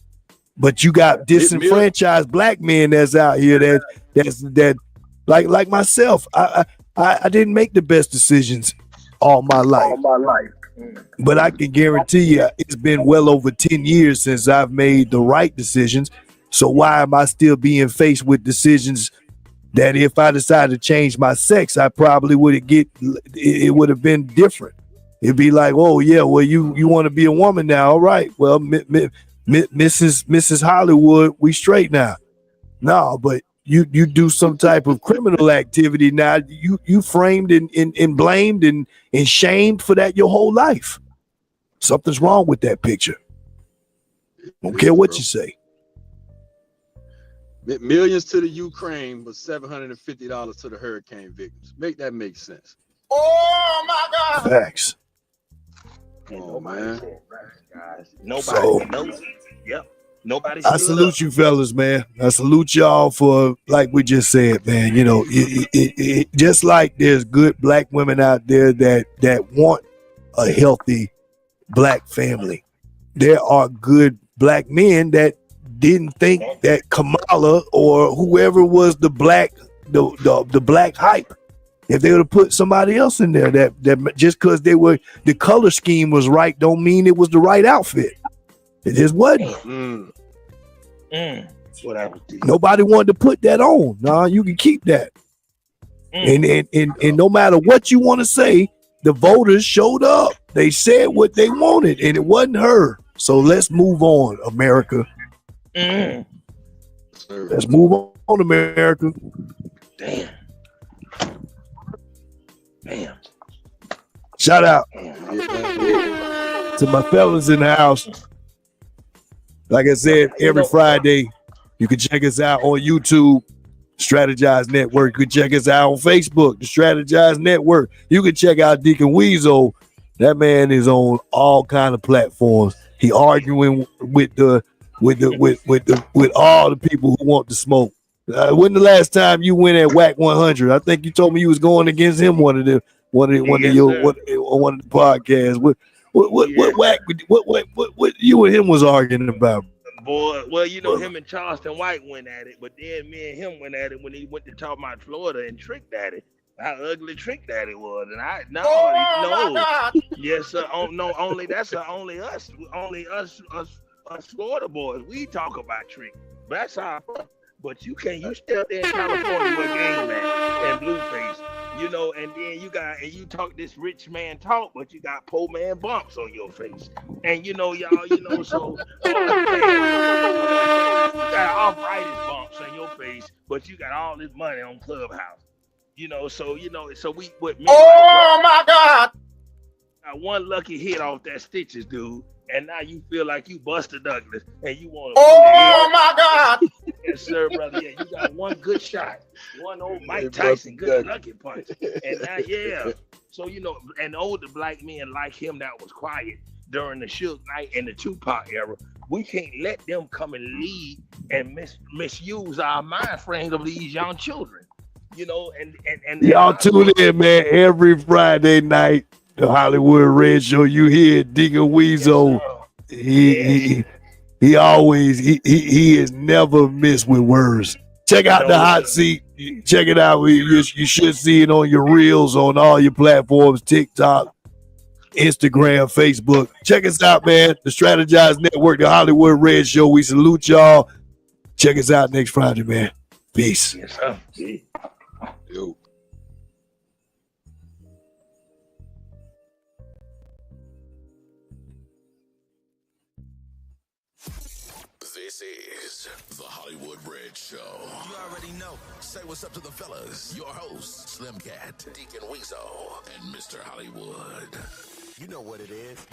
But you got disenfranchised black men that's out here that like myself. I didn't make the best decisions all my life. But I can guarantee you it's been well over 10 years since I've made the right decisions. So why am I still being faced with decisions that if I decided to change my sex, I probably it would have been different. It'd be like, oh yeah, well you want to be a woman now, all right? Well, Mrs. Hollywood, we straight now. No, but you do some type of criminal activity now. You framed and blamed and shamed for that your whole life. Something's wrong with that picture. Don't care what you say. Millions to the Ukraine, but $750 to the hurricane victims. Make that make sense. Oh my God! Facts. Oh man. Nobody knows. Yep. Nobody. I salute you, fellas, man. I salute y'all for, like we just said, man. It just like there's good black women out there that want a healthy black family. There are good black men that didn't think that Kamala or whoever was the black hype, if they would have put somebody else in there that just because the color scheme was right, don't mean it was the right outfit. It just wasn't. That's what I would do. Nobody wanted to put that on. Nah, you can keep that. And no matter what you want to say, the voters showed up. They said what they wanted, and it wasn't her. So let's move on, America. sir. Let's move on, America. Damn. Shout out Yeah. to my fellas in the house. Like I said, every Friday, you can check us out on YouTube, Strategize Network. You can check us out on Facebook, the Strategize Network. You can check out Deacon Weasel. That man is on all kind of platforms. He arguing with all the people who want to smoke. When the last time you went at Whack 100? I think you told me you was going against him one of the podcasts. What you and him was arguing about? Boy, well, you know, him and Charleston White went at it, but then me and him went at it when he went to talk about Florida and Trick Daddy. How ugly Trick Daddy was, and no. Yes, sir. Only us Florida boys. We talk about Trick. That's how. But you stay up there in California with Game Man and Blueface, you know, and then you talk this rich man talk, but you got poor man bumps on your face. And you know, y'all, so you got arthritis bumps on your face, but you got all this money on Clubhouse. So we with me. Oh my God! Got one lucky hit off that Stitches, dude. And now you feel like you Buster Douglas and you want to. Oh my God! Yes, sir, brother. Yeah, you got one good shot, one old Mike Tyson good lucky punch, and now So and older black men like him that was quiet during the Suge Knight and the Tupac era. We can't let them come and lead and misuse our mind frames of these young children. And y'all tune in, man, every Friday night. The Hollywood Red Show. You hear Deacon Weasel. He is never missed with words. Check out the hot seat. Check it out. You should see it on your reels on all your platforms: TikTok, Instagram, Facebook. Check us out, man. The Strategize Network, the Hollywood Red Show. We salute y'all. Check us out next Friday, man. Peace. Yes, sir. Yo. This is the Hollywood Red Show. You already know. Say what's up to the fellas. Your hosts, Slim Cat, Deacon Weasel, and Mr. Hollywood. You know what it is.